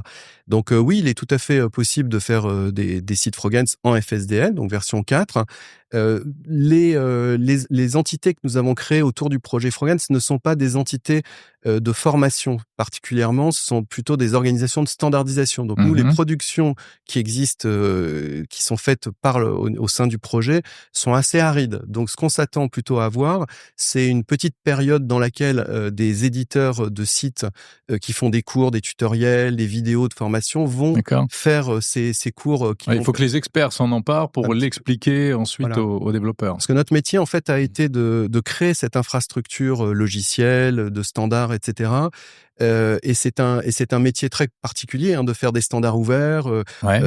Donc oui, il est tout à fait possible de faire des sites Frogance en FSDL, donc version 4. Les entités que nous avons créées autour du projet Frogance ne sont pas des entités de formation particulièrement, ce sont plutôt des organisations de standardisation. Donc nous, les productions qui existent, qui sont faites au sein du projet, sont assez arides. Donc ce qu'on s'attend plutôt à avoir, c'est une petite période dans laquelle des éditeurs de sites qui font des cours, des tutoriels, des vidéos de formation vont faire ces cours. Il faut que les experts s'en emparent pour l'expliquer ensuite aux développeurs. Parce que notre métier, en fait, a été de créer cette infrastructure logicielle, de standards, etc. Et c'est un métier très particulier de faire des standards ouverts,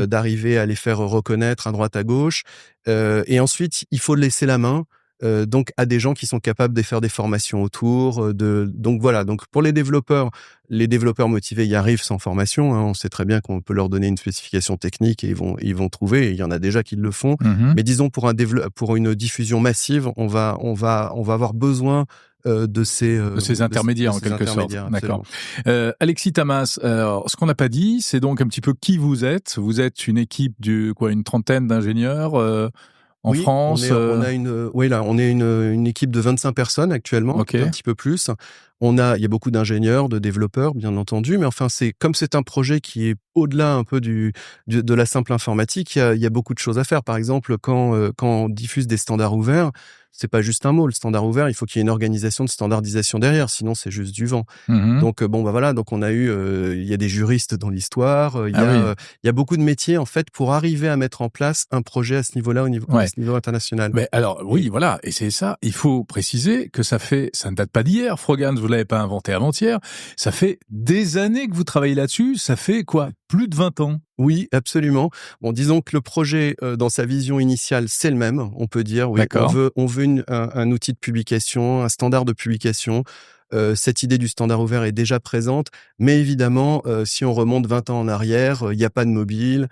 d'arriver à les faire reconnaître à droite à gauche. Et ensuite, il faut laisser la main donc à des gens qui sont capables de faire des formations autour. Donc voilà. Donc pour les développeurs motivés y arrivent sans formation. On sait très bien qu'on peut leur donner une spécification technique et ils vont trouver. Et il y en a déjà qui le font. Mais disons pour une diffusion massive, on va avoir besoin de ces intermédiaires en quelque sorte. D'accord. Alexis Tamas, ce qu'on n'a pas dit, c'est donc un petit peu qui vous êtes. Vous êtes une équipe une trentaine d'ingénieurs en France. On est une équipe de 25 personnes actuellement, un petit peu plus. Il y a beaucoup d'ingénieurs, de développeurs, bien entendu, mais enfin c'est un projet qui est au-delà un peu de la simple informatique. Il y a beaucoup de choses à faire. Par exemple, quand on diffuse des standards ouverts, c'est pas juste un mot. Le standard ouvert, il faut qu'il y ait une organisation de standardisation derrière, sinon c'est juste du vent. Donc donc on a il y a des juristes dans l'histoire, il y a beaucoup de métiers en fait pour arriver à mettre en place un projet à ce niveau-là à ce niveau international. Mais alors voilà, et c'est ça, il faut préciser que ça ne date pas d'hier, Frogance, vous l'avez pas inventé avant-hier, ça fait des années que vous travaillez là-dessus, ça fait quoi ? Plus de 20 ans. Oui, absolument. Bon, disons que le projet, dans sa vision initiale, c'est le même. On peut dire, oui, on veut un outil de publication, un standard de publication. Cette idée du standard ouvert est déjà présente, mais évidemment, si on remonte 20 ans en arrière, il n'y a pas de mobile,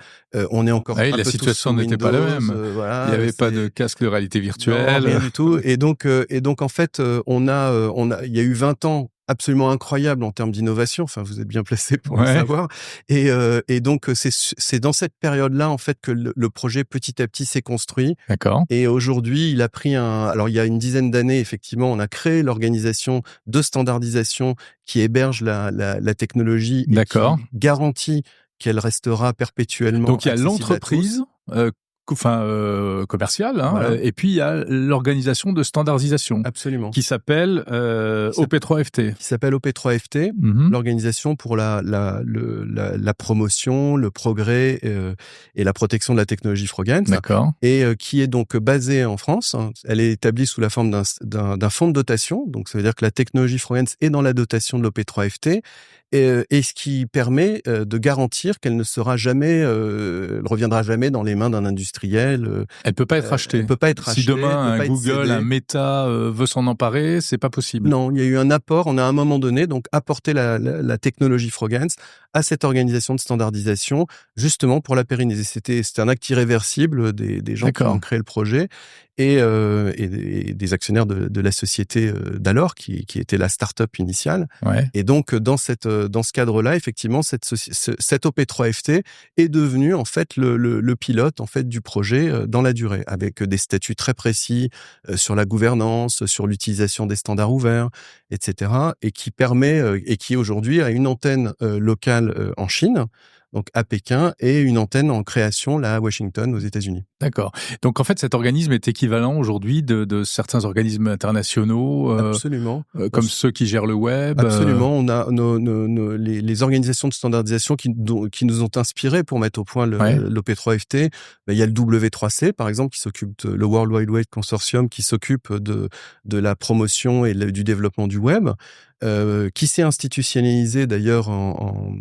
on est encore un peu la situation n'était pas la même. Il n'y avait pas de casque de réalité virtuelle. Non, rien du tout. Et donc en fait, il y a eu 20 ans absolument incroyable en termes d'innovation. Enfin, vous êtes bien placé pour le savoir. Et donc, c'est dans cette période-là, en fait, que le projet, petit à petit, s'est construit. D'accord. Et aujourd'hui, il a pris alors, il y a une dizaine d'années, effectivement, on a créé l'organisation de standardisation qui héberge la technologie et qui garantit qu'elle restera perpétuellement. Donc, il y a l'entreprise commercial, hein, Voilà. et puis il y a l'organisation de standardisation Absolument. qui s'appelle OP3FT. Qui s'appelle OP3FT, l'organisation pour la promotion, le progrès et la protection de la technologie Frogance. D'accord. Et qui est donc basée en France. Elle est établie sous la forme d'un fonds de dotation. Donc ça veut dire que la technologie Frogance est dans la dotation de l'OP3FT. Et ce qui permet de garantir qu'elle ne sera jamais, elle reviendra jamais dans les mains d'un industriel. Elle peut pas être achetée. Elle peut pas être achetée. Si demain un Google, un Meta veut s'en emparer, c'est pas possible. Non, il y a eu un apport. On a à un moment donné donc apporté la technologie Frogance à cette organisation de standardisation, justement pour la pérenniser. C'était un acte irréversible des gens qui ont créé le projet et des actionnaires de la société d'alors qui était la start-up initiale. Ouais. Et donc dans ce cadre-là, effectivement, cette OP3FT est devenue en fait le pilote en fait du projet dans la durée, avec des statuts très précis sur la gouvernance, sur l'utilisation des standards ouverts, etc. Et qui permet et qui aujourd'hui a une antenne locale en Chine, donc à Pékin, et une antenne en création là à Washington aux États-Unis. D'accord. Donc en fait, cet organisme est équivalent aujourd'hui de certains organismes internationaux, absolument, comme ceux qui gèrent le web. Absolument. On a les organisations de standardisation qui nous ont inspirés pour mettre au point l'OP3FT. Il y a le W3C par exemple qui s'occupe le World Wide Web Consortium qui s'occupe de la promotion et du développement du web. Qui s'est institutionnalisé d'ailleurs en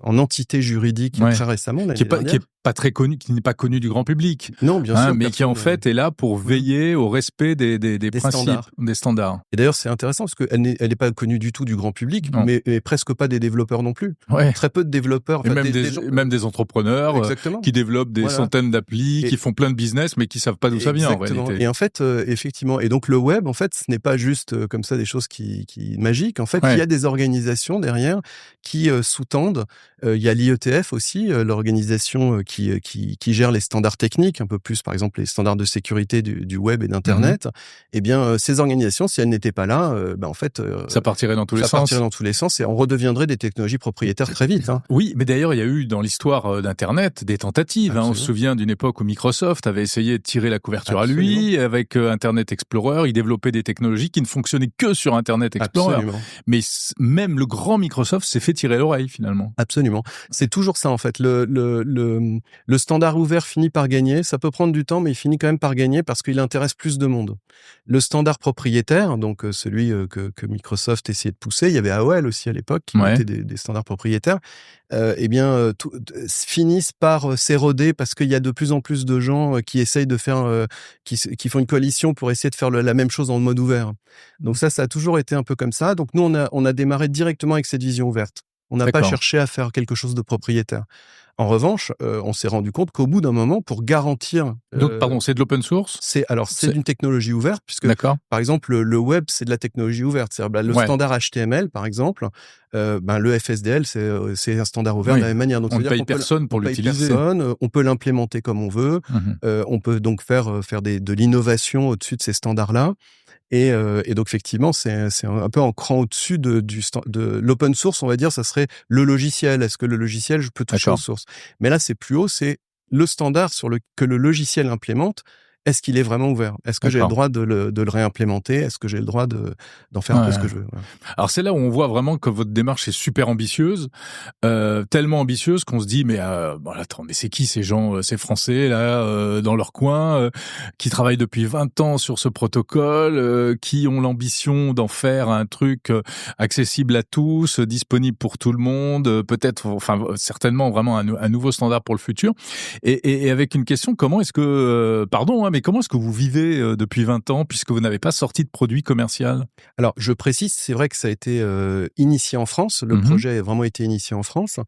entité juridique très récemment, qui est pas très connu, qui n'est pas connu du grand public. Non, bien sûr, mais qui en fait est là pour veiller au respect des principes, des standards. Et d'ailleurs, c'est intéressant parce qu'elle n'est pas connue du tout du grand public, mais presque pas des développeurs non plus. Ouais. Très peu de développeurs. Et même des entrepreneurs qui développent des centaines d'applis, qui font plein de business, mais qui savent pas d'où ça vient en réalité. Et en fait, effectivement, et donc le web, en fait, ce n'est pas juste comme ça des choses qui magiques. En fait, il y a des organisations derrière qui sous-tendent. Il y a l'IETF aussi, l'organisation qui gère les standards techniques, un peu plus, par exemple, les standards de sécurité du web et d'Internet. Eh bien, ces organisations, si elles n'étaient pas là, en fait, ça partirait dans tous les sens. Ça partirait dans tous les sens et on redeviendrait des technologies propriétaires très vite. Hein. Oui, mais d'ailleurs, il y a eu dans l'histoire d'Internet des tentatives. Hein. On se souvient d'une époque où Microsoft avait essayé de tirer la couverture à lui avec Internet Explorer. Il développait des technologies qui ne fonctionnaient que sur Internet Explorer. Absolument. Mais même le grand Microsoft s'est fait tirer l'oreille finalement. Absolument. C'est toujours ça en fait. Le standard ouvert finit par gagner. Ça peut prendre du temps, mais il finit quand même par gagner parce qu'il intéresse plus de monde. Le standard propriétaire, donc celui que Microsoft essayait de pousser, il y avait AOL aussi à l'époque qui mettait des standards propriétaires. Finissent par s'éroder parce qu'il y a de plus en plus de gens qui essayent de faire, qui font une coalition pour essayer de faire la même chose en mode ouvert. Donc ça a toujours été un peu comme ça. Donc nous, on a démarré directement avec cette vision ouverte. On n'a pas cherché à faire quelque chose de propriétaire. En revanche, on s'est rendu compte qu'au bout d'un moment, pour garantir... Donc, pardon, c'est de l'open source ? C'est d'une technologie ouverte, puisque, par exemple, le web, c'est de la technologie ouverte. C'est-à-dire, le standard HTML, par exemple, le FSDL, c'est un standard ouvert de la même manière. Donc, on ne paye personne pour l'utiliser. On peut l'implémenter comme on veut. On peut donc faire de l'innovation au-dessus de ces standards-là. Et donc effectivement, c'est un peu en cran au-dessus de l'open source, on va dire, ça serait le logiciel. Est-ce que le logiciel, je peux toucher aux sources? Mais là, c'est plus haut, c'est le standard que le logiciel implémente. Est-ce qu'il est vraiment ouvert? Est-ce que j'ai le droit de le réimplémenter? Est-ce que j'ai le droit d'en faire un peu ce que je veux? Ouais. Alors c'est là où on voit vraiment que votre démarche est super ambitieuse, tellement ambitieuse qu'on se dit mais attends, mais c'est qui ces gens, ces Français là dans leur coin, qui travaillent depuis 20 ans sur ce protocole, qui ont l'ambition d'en faire un truc accessible à tous, disponible pour tout le monde, peut-être, certainement vraiment un nouveau standard pour le futur. Et avec une question, comment est-ce que, mais comment est-ce que vous vivez depuis 20 ans puisque vous n'avez pas sorti de produit commercial? Alors, je précise, c'est vrai que ça a été initié en France. Le projet a vraiment été initié en France.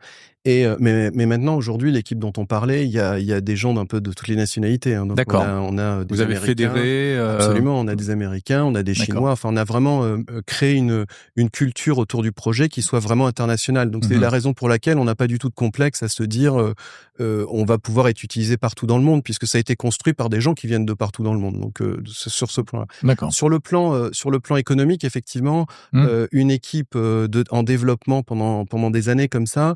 Mais maintenant, aujourd'hui, l'équipe dont on parlait, il y a des gens d'un peu de toutes les nationalités. Hein. Donc d'accord. On a des vous avez Américains, fédéré absolument. On a des Américains, on a des Chinois. Enfin, on a vraiment créé une culture autour du projet qui soit vraiment internationale. Donc, c'est la raison pour laquelle on n'a pas du tout de complexe à se dire on va pouvoir être utilisé partout dans le monde, puisque ça a été construit par des gens qui viennent de partout dans le monde. Donc, sur ce plan-là. D'accord. Sur le plan économique, effectivement, une équipe en développement pendant des années comme ça,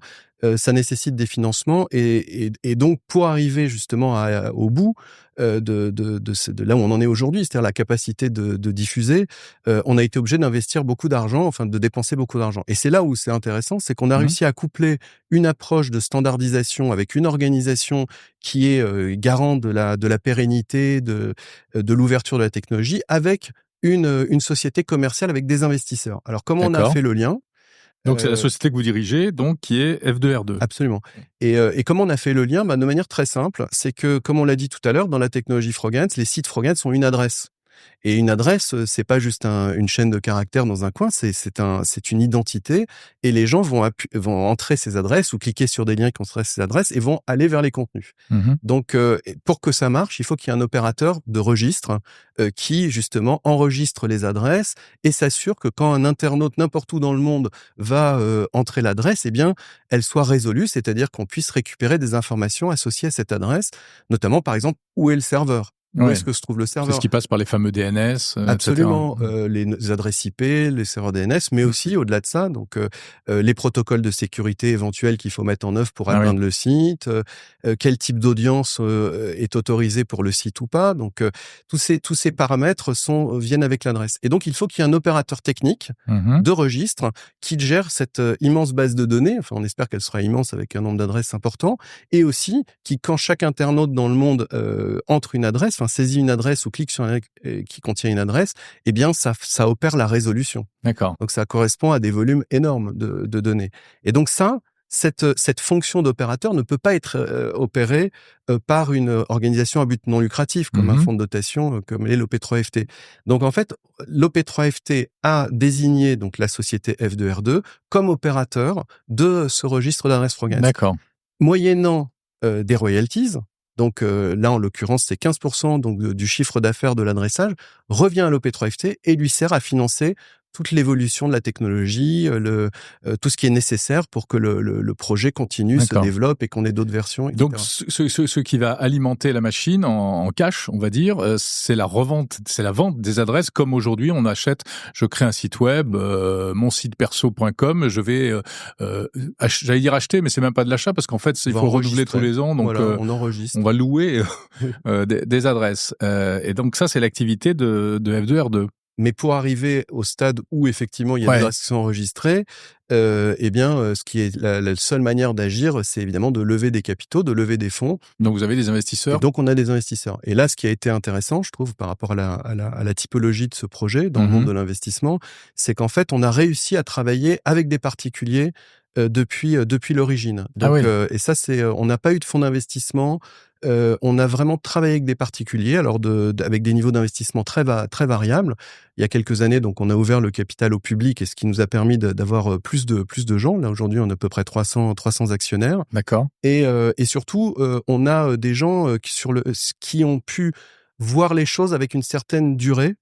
ça nécessite des financements et donc pour arriver justement au bout de là où on en est aujourd'hui, c'est-à-dire la capacité de diffuser, on a été obligé d'investir beaucoup d'argent, enfin de dépenser beaucoup d'argent. Et c'est là où c'est intéressant, c'est qu'on a réussi à coupler une approche de standardisation avec une organisation qui est garant de la pérennité, de l'ouverture de la technologie, avec une société commerciale avec des investisseurs. Alors comment on a D'accord. fait le lien? Donc c'est la société que vous dirigez, donc qui est F2R2. Absolument. Et comment on a fait le lien? De manière très simple, c'est que, comme on l'a dit tout à l'heure, dans la technologie Frogance, les sites Frogance ont une adresse. Et une adresse, c'est pas juste une chaîne de caractères dans un coin, c'est une identité. Et les gens vont entrer ces adresses ou cliquer sur des liens qui ont ces adresses et vont aller vers les contenus. Donc, pour que ça marche, il faut qu'il y ait un opérateur de registre qui justement enregistre les adresses et s'assure que quand un internaute n'importe où dans le monde va entrer l'adresse, eh bien, elle soit résolue, c'est-à-dire qu'on puisse récupérer des informations associées à cette adresse, notamment par exemple où est le serveur. Où est-ce que se trouve le serveur? C'est ce qui passe par les fameux DNS, Absolument, etc. les adresses IP, les serveurs DNS, mais aussi au-delà de ça, donc les protocoles de sécurité éventuels qu'il faut mettre en œuvre pour atteindre le site, quel type d'audience est autorisé pour le site ou pas. Donc tous ces paramètres viennent avec l'adresse. Et donc il faut qu'il y ait un opérateur technique de registre qui gère cette immense base de données. Enfin, on espère qu'elle sera immense avec un nombre d'adresses important, et aussi qui, quand chaque internaute dans le monde entre une adresse, saisit une adresse ou clique sur un lien qui contient une adresse, eh bien, ça opère la résolution. D'accord. Donc, ça correspond à des volumes énormes de données. Et donc, cette fonction d'opérateur ne peut pas être opérée par une organisation à but non lucratif, comme un fonds de dotation, comme l'est l'OP3FT. Donc, en fait, l'OP3FT a désigné donc la société F2R2 comme opérateur de ce registre d'adresses Frogance. D'accord. Moyennant des royalties. Donc là, en l'occurrence, c'est 15% donc du chiffre d'affaires de l'adressage revient à l'OP3FT et lui sert à financer toute l'évolution de la technologie, tout ce qui est nécessaire pour que le projet continue, se développe et qu'on ait d'autres versions, etc. Donc, ce qui va alimenter la machine en cash, on va dire, c'est la revente, c'est la vente des adresses. Comme aujourd'hui, on achète, je crée un site web, mon site perso.com, je vais, j'allais dire acheter, mais c'est même pas de l'achat parce qu'en fait, il faut renouveler tous les ans. Donc, voilà, on enregistre. On va louer des adresses. Et donc, ça, c'est l'activité de F2R2. Mais pour arriver au stade où effectivement il y a des adresses qui sont enregistrées, eh bien, ce qui est la seule manière d'agir, c'est évidemment de lever des capitaux, de lever des fonds. Donc vous avez des investisseurs. Et donc on a des investisseurs. Et là, ce qui a été intéressant, je trouve, par rapport à la typologie de ce projet dans le monde de l'investissement, c'est qu'en fait, on a réussi à travailler avec des particuliers depuis l'origine. Donc, et ça, on n'a pas eu de fonds d'investissement. On a vraiment travaillé avec des particuliers, alors avec des niveaux d'investissement très variables. Il y a quelques années, donc, on a ouvert le capital au public, et ce qui nous a permis d'avoir plus de gens. Là, aujourd'hui, on a à peu près 300 actionnaires. D'accord. Et surtout, on a des gens qui ont pu voir les choses avec une certaine durée.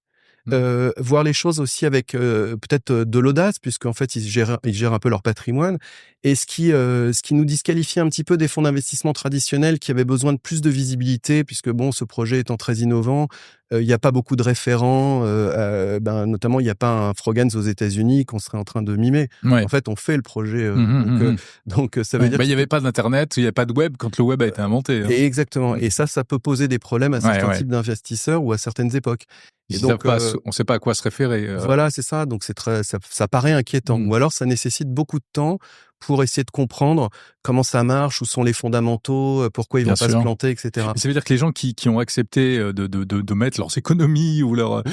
Voir les choses aussi avec peut-être de l'audace, puisqu'en fait ils gèrent un peu leur patrimoine, et ce qui nous disqualifie un petit peu des fonds d'investissement traditionnels qui avaient besoin de plus de visibilité, puisque bon, ce projet étant très innovant, il n'y a pas beaucoup de référents, notamment il n'y a pas un Frogance aux États-Unis qu'on serait en train de mimer. En fait, on fait le projet, donc ça veut dire il n'y avait pas d'internet, il n'y avait pas de web quand le web a été inventé. Et exactement. Et ça peut poser des problèmes à certains types d'investisseurs ou à certaines époques. Et donc, on ne sait pas à quoi se référer. Voilà, c'est ça. Donc ça paraît inquiétant. Ou alors ça nécessite beaucoup de temps pour essayer de comprendre comment ça marche, où sont les fondamentaux, pourquoi ils vont pas se planter, etc. Mais ça veut dire que les gens qui ont accepté de mettre leurs économies ou leur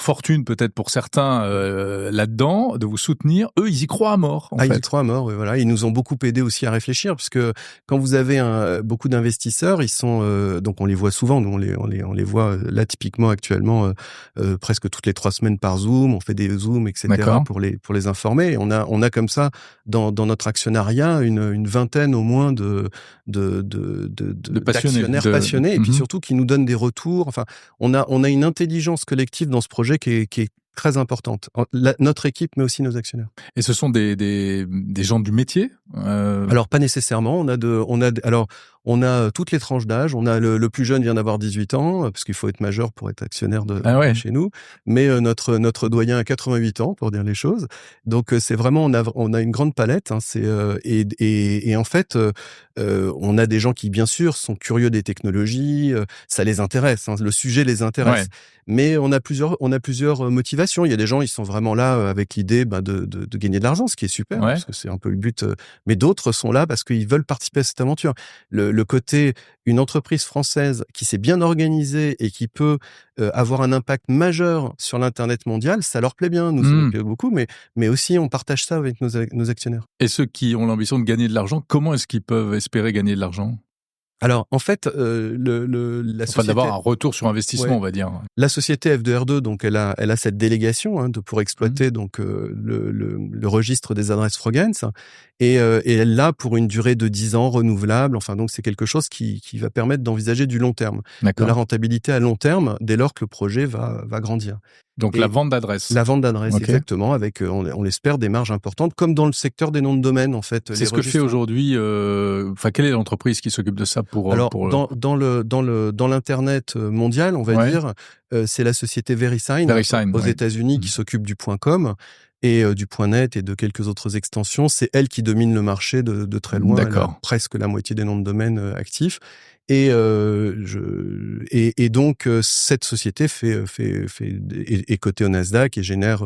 fortune, peut-être pour certains, là-dedans, de vous soutenir, eux, ils y croient à mort. Ils y croient à mort, oui, voilà. Ils nous ont beaucoup aidé aussi à réfléchir, puisque quand vous avez beaucoup d'investisseurs, ils sont donc on les voit souvent, nous on les voit là typiquement actuellement presque toutes les 3 semaines par Zoom, on fait des Zooms, etc. pour les informer. Et on a comme ça dans notre actionnariat une vingtaine au moins d'actionnaires passionnés, et puis surtout qui nous donnent des retours. Enfin, on a une intelligence collective dans ce projet qui est très importante. Notre équipe, mais aussi nos actionnaires. Et ce sont des gens du métier Alors pas nécessairement. Alors On a toutes les tranches d'âge. On a le plus jeune vient d'avoir 18 ans, parce qu'il faut être majeur pour être actionnaire chez nous. Mais notre doyen a 88 ans, pour dire les choses. Donc c'est vraiment on a une grande palette. Hein, et en fait, on a des gens qui bien sûr sont curieux des technologies, ça les intéresse. Hein, le sujet les intéresse. Ouais. Mais on a plusieurs motivations. Il y a des gens, ils sont vraiment là avec l'idée de gagner de l'argent, ce qui est super, parce que c'est un peu le but. Mais d'autres sont là parce qu'ils veulent participer à cette aventure. Le côté une entreprise française qui s'est bien organisée et qui peut avoir un impact majeur sur l'internet mondial, ça leur plaît bien. Nous, ça nous plaît beaucoup, mais aussi on partage ça avec nos actionnaires. Et ceux qui ont l'ambition de gagner de l'argent, comment est-ce qu'ils peuvent espérer gagner de l'argent ? Alors, en fait, la société... d'avoir un retour sur investissement, on va dire. La société F2R2, donc, elle a cette délégation pour exploiter donc le registre des adresses Frogance, et elle l'a pour une durée de 10 ans renouvelable. Enfin, donc, c'est quelque chose qui va permettre d'envisager du long terme, de la rentabilité à long terme, dès lors que le projet va grandir. Donc, la vente d'adresses. La vente d'adresses, exactement, avec, on l'espère, des marges importantes, comme dans le secteur des noms de domaine, en fait. C'est ce que fait aujourd'hui, quelle est l'entreprise qui s'occupe de ça pour... Alors, dans l'internet mondial, on va dire, c'est la société VeriSign aux États-Unis qui s'occupe du .com et du .net et de quelques autres extensions. C'est elle qui domine le marché de très loin. Elle a presque la moitié des noms de domaine actifs. Et donc cette société est cotée au Nasdaq et génère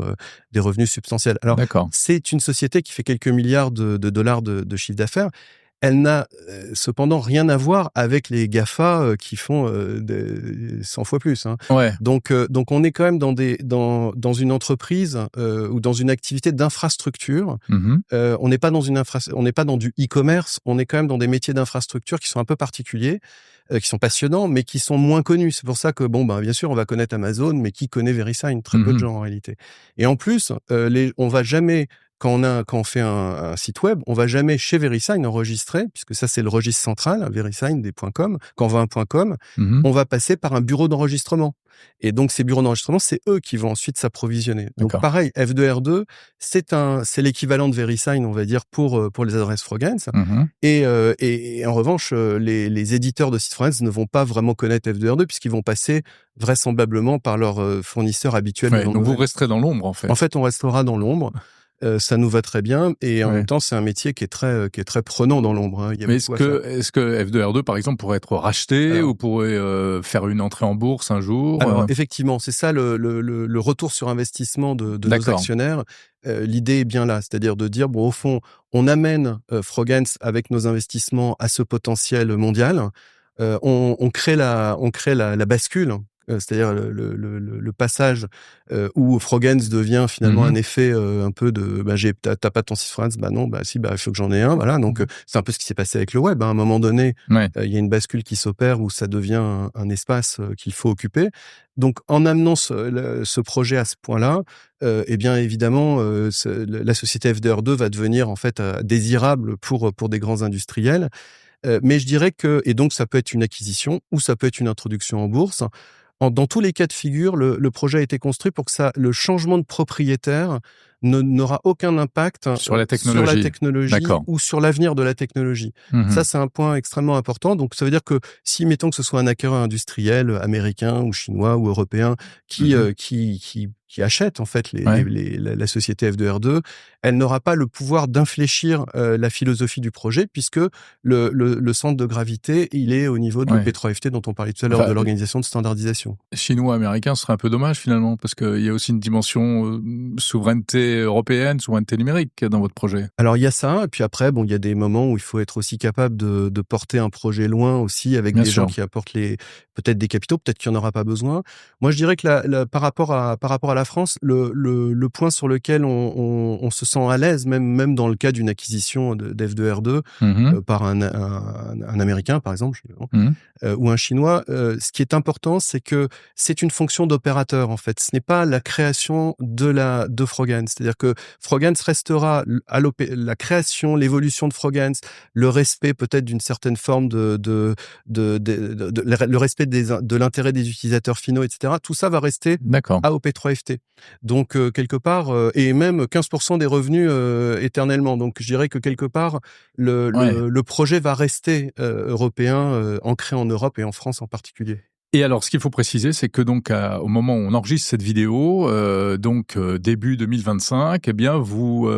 des revenus substantiels. Alors c'est une société qui fait quelques milliards de dollars de chiffre d'affaires. Elle n'a cependant rien à voir avec les GAFA qui font 100 fois plus. Hein. Ouais. Donc on est quand même dans une entreprise ou dans une activité d'infrastructure. On n'est pas on n'est pas dans du e-commerce. On est quand même dans des métiers d'infrastructure qui sont un peu particuliers, qui sont passionnants, mais qui sont moins connus. C'est pour ça que bien sûr, on va connaître Amazon, mais qui connaît VeriSign? Très peu de gens en réalité. Et en plus, on va jamais quand on fait un site web, on va jamais chez VeriSign enregistrer, puisque ça c'est le registre central, VeriSign des .com. Quand on va à un .com, on va passer par un bureau d'enregistrement. Et donc ces bureaux d'enregistrement, c'est eux qui vont ensuite s'approvisionner. Donc pareil, F2R2, c'est l'équivalent de VeriSign, on va dire, pour les adresses Frogance. Et en revanche, les éditeurs de sites Frogance ne vont pas vraiment connaître F2R2 puisqu'ils vont passer vraisemblablement par leur fournisseur habituel. Donc vous resterez dans l'ombre, en fait. En fait, on restera dans l'ombre. Ça nous va très bien et en même temps c'est un métier qui est très prenant dans l'ombre. Hein. Mais est-ce que F2R2 par exemple pourrait être racheté ou pourrait faire une entrée en bourse un jour? Alors effectivement, c'est ça le retour sur investissement de nos actionnaires. L'idée est bien là, c'est-à-dire de dire au fond on amène Frogance avec nos investissements à ce potentiel mondial. On crée la bascule. C'est-à-dire le passage où Frogance devient finalement un effet un peu de t'as pas ton site Frogance, non, si, il faut que j'en ai un, voilà. Donc c'est un peu ce qui s'est passé avec le web. Hein. À un moment donné, il y a une bascule qui s'opère où ça devient un espace qu'il faut occuper. Donc en amenant ce projet à ce point-là, eh bien évidemment la société F2R2 va devenir en fait désirable pour des grands industriels. Mais je dirais et donc ça peut être une acquisition ou ça peut être une introduction en bourse. Dans tous les cas de figure, le projet a été construit pour que le changement de propriétaire n'aura aucun impact sur la technologie ou sur l'avenir de la technologie. Ça, c'est un point extrêmement important. Donc, ça veut dire que si, mettons que ce soit un acquéreur industriel américain ou chinois ou européen qui achète en fait la société F2R2, elle n'aura pas le pouvoir d'infléchir la philosophie du projet puisque le centre de gravité, il est au niveau de P3FT dont on parlait tout à l'heure, de l'organisation de standardisation. Chinois-américain, ce serait un peu dommage finalement parce qu'il y a aussi une dimension souveraineté européenne, souveraineté numérique dans votre projet. Alors il y a ça, et puis après, il y a des moments où il faut être aussi capable de porter un projet loin aussi avec des gens qui apportent peut-être des capitaux, peut-être qu'il n'y en aura pas besoin. Moi, je dirais que par rapport à la France, le point sur lequel on se sent à l'aise, même dans le cas d'une acquisition d'F2R2 par un Américain, par exemple, ou un Chinois, ce qui est important, c'est que c'est une fonction d'opérateur, en fait. Ce n'est pas la création de Frogance. C'est-à-dire que Frogance restera à la création, l'évolution de Frogance, le respect peut-être d'une certaine forme le respect de l'intérêt des utilisateurs finaux, etc. Tout ça va rester à OP3FT. NFT. Donc quelque part, et même 15% des revenus éternellement. Donc je dirais que quelque part, Ouais. le projet va rester européen, ancré en Europe et en France en particulier. Et alors, ce qu'il faut préciser, c'est que donc, au moment où on enregistre cette vidéo, début 2025, eh bien, vous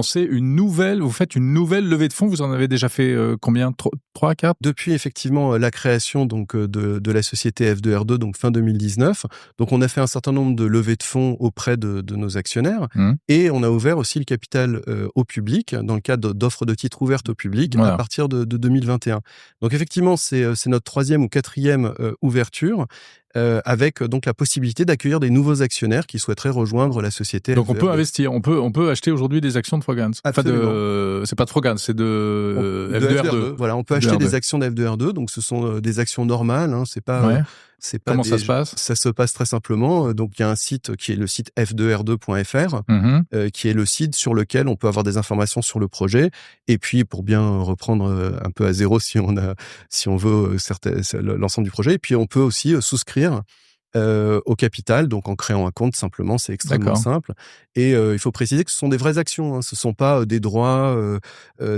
faites une nouvelle levée de fonds. Vous en avez déjà fait combien? 3, 4? Depuis effectivement la création donc de la société F2R2, donc fin 2019, donc on a fait un certain nombre de levées de fonds auprès de nos actionnaires Mmh. et on a ouvert aussi le capital au public dans le cadre d'offres de titres ouvertes au public à Voilà. partir de 2021. Donc effectivement, c'est notre 3e ou 4e ouverture avec donc la possibilité d'accueillir des nouveaux actionnaires qui souhaiteraient rejoindre la société Donc on peut F2R2. investir, on peut acheter aujourd'hui des actions de Frogance. Enfin Absolument. c'est pas de Frogance, c'est de De F2R2. F2R2, voilà, on peut acheter des actions de F2R2, donc ce sont des actions normales, hein, Ouais. c'est pas Comment des. ça se passe? Ça se passe très simplement. Donc il y a un site qui est le site f2r2.fr, Mmh. qui est le site sur lequel on peut avoir des informations sur le projet. Et puis pour bien reprendre un peu à zéro, si on veut l'ensemble du projet. Et puis on peut aussi souscrire au capital, donc en créant un compte simplement, c'est extrêmement D'accord. simple. Et il faut préciser que ce sont des vraies actions, hein, ce sont pas des droits, Ouais,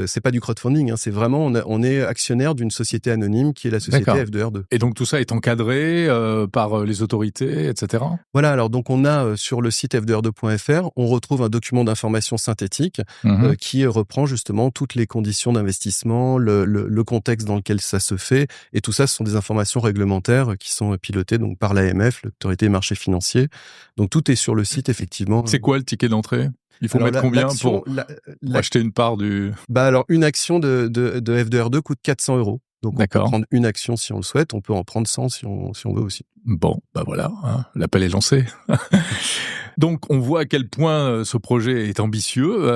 c'est pas du crowdfunding, hein, c'est vraiment on est actionnaire d'une société anonyme qui est la société d'accord. F2R2. Et donc tout ça est encadré par les autorités, et cetera? Voilà, alors donc on a sur le site f2r2.fr, on retrouve un document d'information synthétique Mmh. qui reprend justement toutes les conditions d'investissement, le contexte dans lequel ça se fait, et tout ça, ce sont des informations réglementaires qui sont pilotées donc par l'AMF, l'Autorité des marchés financiers. Donc tout est sur le site effectivement. C'est quoi le ticket d'entrée? Il faut Alors mettre combien pour la acheter une part du... bah alors une action de F2R2 coûte 400 €. Donc on peut D'accord. prendre une action si on le souhaite, on peut en prendre 100 si on veut aussi. Bon, bah voilà, hein, l'appel est lancé. Donc, on voit à quel point ce projet est ambitieux,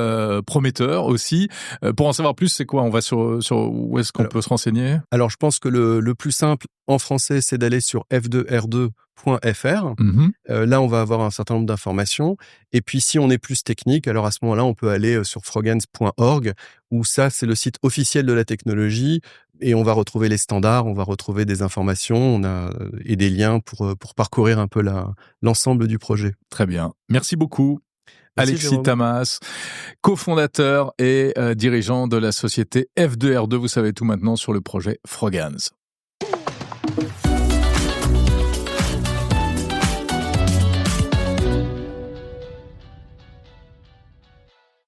prometteur aussi. Pour en savoir plus, c'est quoi? On va sur où est-ce qu'on Alors peut se renseigner? alors je pense que le plus simple en français, c'est d'aller sur f2r2.fr. Mmh. Là, on va avoir un certain nombre d'informations. Et puis, si on est plus technique, alors à ce moment-là, on peut aller sur frogance.org, où ça, c'est le site officiel de la technologie, et on va retrouver les standards, on va retrouver des informations, on a et des liens pour parcourir un peu l'ensemble du projet. Très bien. Merci beaucoup. Merci Alexis Jérôme. Tamas, cofondateur et dirigeant de la société F2R2. Vous savez tout maintenant sur le projet Frogance.